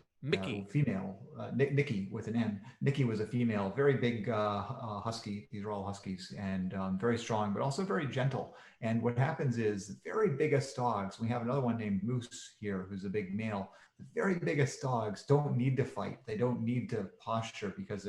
female. Nikki with an N. Nikki was a female, very big husky. These are all huskies, and very strong, but also very gentle. And what happens is the very biggest dogs. We have another one named Moose here, who's a big male. The very biggest dogs don't need to fight. They don't need to posture because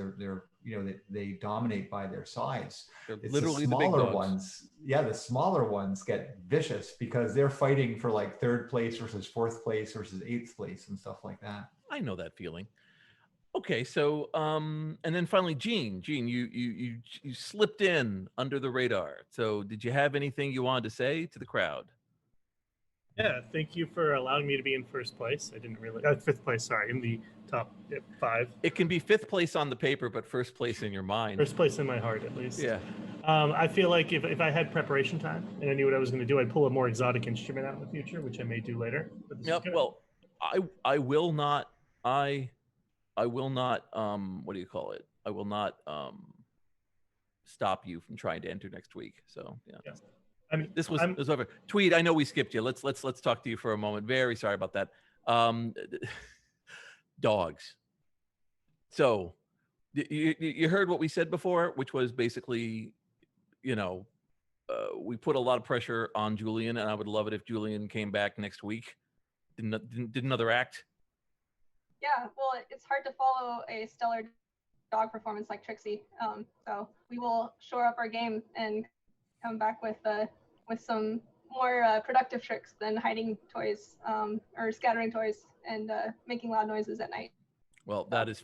they dominate by their size. It's literally the smaller the big dogs. ones. Yeah, the smaller ones get vicious because they're fighting for like 3rd place versus 4th place versus 8th place and stuff like that. I know that feeling. Okay, so and then finally, Gene, you slipped in under the radar. So did you have anything you wanted to say to the crowd? Yeah, thank you for allowing me to be in first place. I didn't really 5th place. Sorry, in the top 5. It can be 5th place on the paper, but first place in your mind. First place in my heart, at least. Yeah. I feel like if I had preparation time and I knew what I was going to do, I'd pull a more exotic instrument out in the future, which I may do later. Yep. Well, I will not. I will not. What do you call it? I will not stop you from trying to enter next week. So yeah. I mean, this was over. Tweed, I know we skipped you. Let's talk to you for a moment. Very sorry about that. Dogs. So you heard what we said before, which was basically, we put a lot of pressure on Julian, and I would love it if Julian came back next week, did another act. Yeah, well, it's hard to follow a stellar dog performance like Trixie. So we will shore up our game and come back with some more productive tricks than hiding toys or scattering toys and making loud noises at night. Well, that is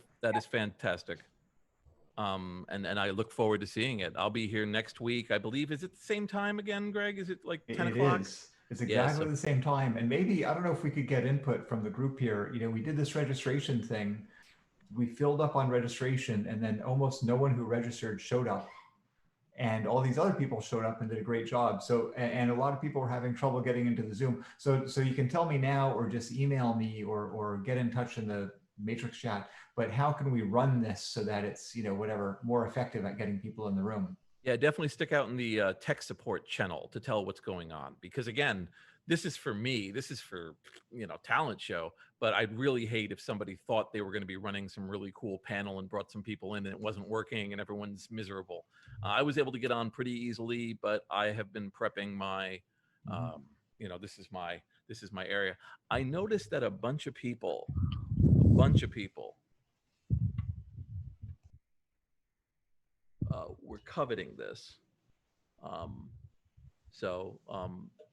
fantastic. And I look forward to seeing it. I'll be here next week. I believe, is it the same time again, Greg? Is it like 10 o'clock? It is. It's exactly Yeah, the same time. And maybe, I don't know if we could get input from the group here. You know, we did this registration thing. We filled up on registration and then almost no one who registered showed up. And all these other people showed up and did a great job. So, and a lot of people were having trouble getting into the Zoom. So you can tell me now, or just email me, or get in touch in the Matrix chat. But how can we run this so that it's, you know, whatever, more effective at getting people in the room? Yeah, definitely stick out in the tech support channel to tell what's going on. Because again, this is for me. This is for, you know, talent show. But I'd really hate if somebody thought they were going to be running some really cool panel and brought some people in and it wasn't working and everyone's miserable. I was able to get on pretty easily, but I have been prepping my, you know, this is my area. I noticed that a bunch of people were coveting this.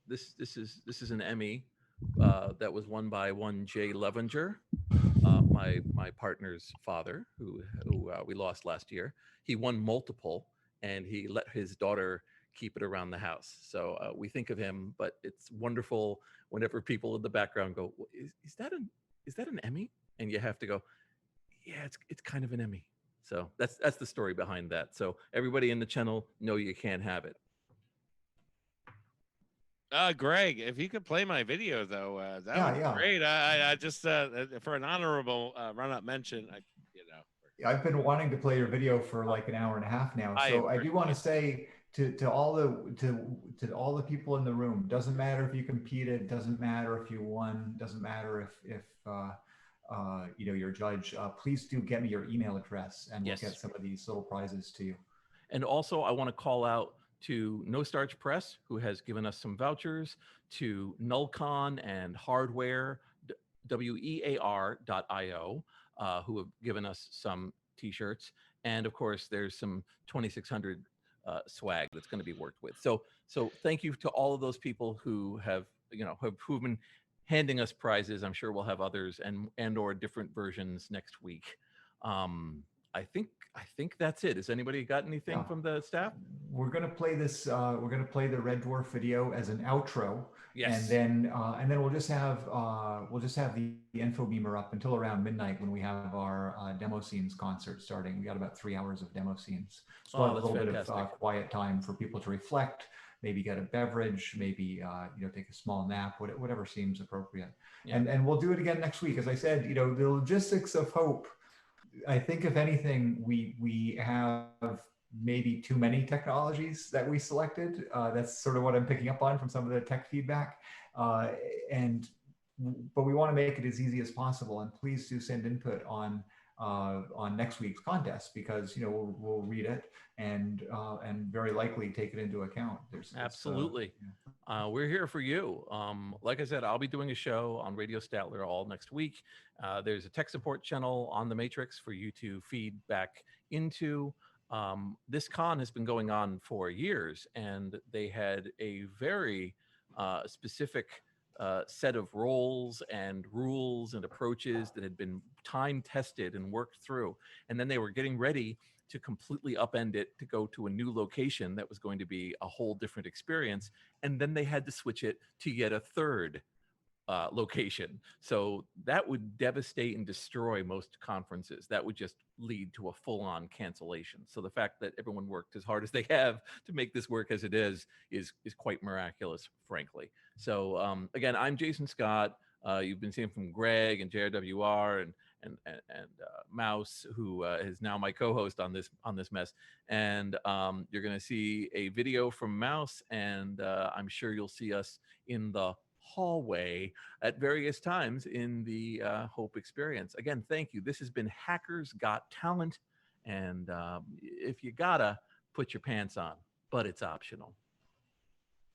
This is an Emmy that was won by one Jay Levenger, my partner's father, who we lost last year. He won multiple, and he let his daughter keep it around the house. So we think of him, but it's wonderful whenever people in the background go, "Is that an Emmy?" And you have to go, "Yeah, it's kind of an Emmy." So that's the story behind that. So everybody in the channel know you can't have it. Greg, if you could play my video though, that would be great. I just for an honorable run-up mention, I've been wanting to play your video for like an hour and a half now. So I do want to say to all the people in the room, doesn't matter if you competed, doesn't matter if you won, doesn't matter if you know, you're a judge, please do get me your email address and we'll get some of these little prizes to you. And also I want to call out to No Starch Press, who has given us some vouchers, to Nullcon and Hardware, WEAR.io, who have given us some t-shirts. And of course, there's some 2600 swag that's going to be worked with. So thank you to all of those people who have, you know, who've been handing us prizes. I'm sure we'll have others and or different versions next week. I think that's it. Has anybody got anything from the staff? We're gonna play this. We're gonna play the Red Dwarf video as an outro. Yes. And then we'll just have the info beamer up until around midnight when we have our demo scenes concert starting. We got about 3 hours of demo scenes. So we'll have a little bit of quiet time for people to reflect, maybe get a beverage, maybe you know, take a small nap, whatever seems appropriate. Yeah. And we'll do it again next week. As I said, you know, the logistics of hope. I think if anything, we have maybe too many technologies that we selected. That's sort of what I'm picking up on from some of the tech feedback. But we want to make it as easy as possible. And please do send input on next week's contest, because, you know, we'll read it and very likely take it into account. Absolutely. We're here for you. Like I said, I'll be doing a show on Radio Statler all next week. There's a tech support channel on the Matrix for you to feed back into. This con has been going on for years, and they had a very specific set of roles and rules and approaches that had been time tested and worked through. And then they were getting ready to completely upend it to go to a new location that was going to be a whole different experience. And then they had to switch it to yet a third location. So that would devastate and destroy most conferences. That would just lead to a full-on cancellation. So the fact that everyone worked as hard as they have to make this work as it is quite miraculous, frankly. So again, I'm Jason Scott. You've been seeing from Greg and JRWR and Mouse, who is now my co-host on this mess. And you're going to see a video from Mouse, and I'm sure you'll see us in the hallway at various times in the Hope experience. Again, thank you. This has been Hackers Got Talent, and if you gotta, put your pants on, but it's optional.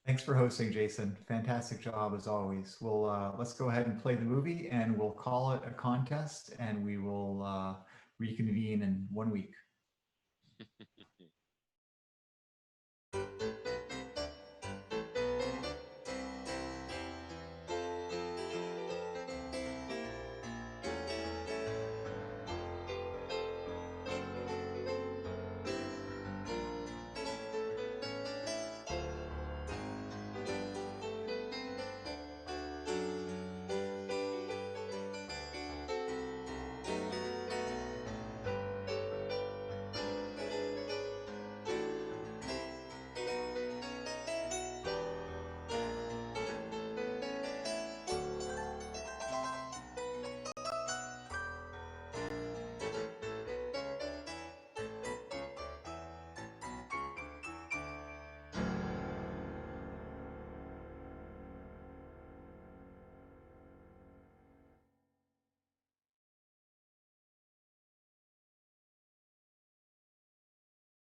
Thanks for hosting, Jason. Fantastic job as always. We'll let's go ahead and play the movie, and we'll call it a contest, and we will reconvene in 1 week.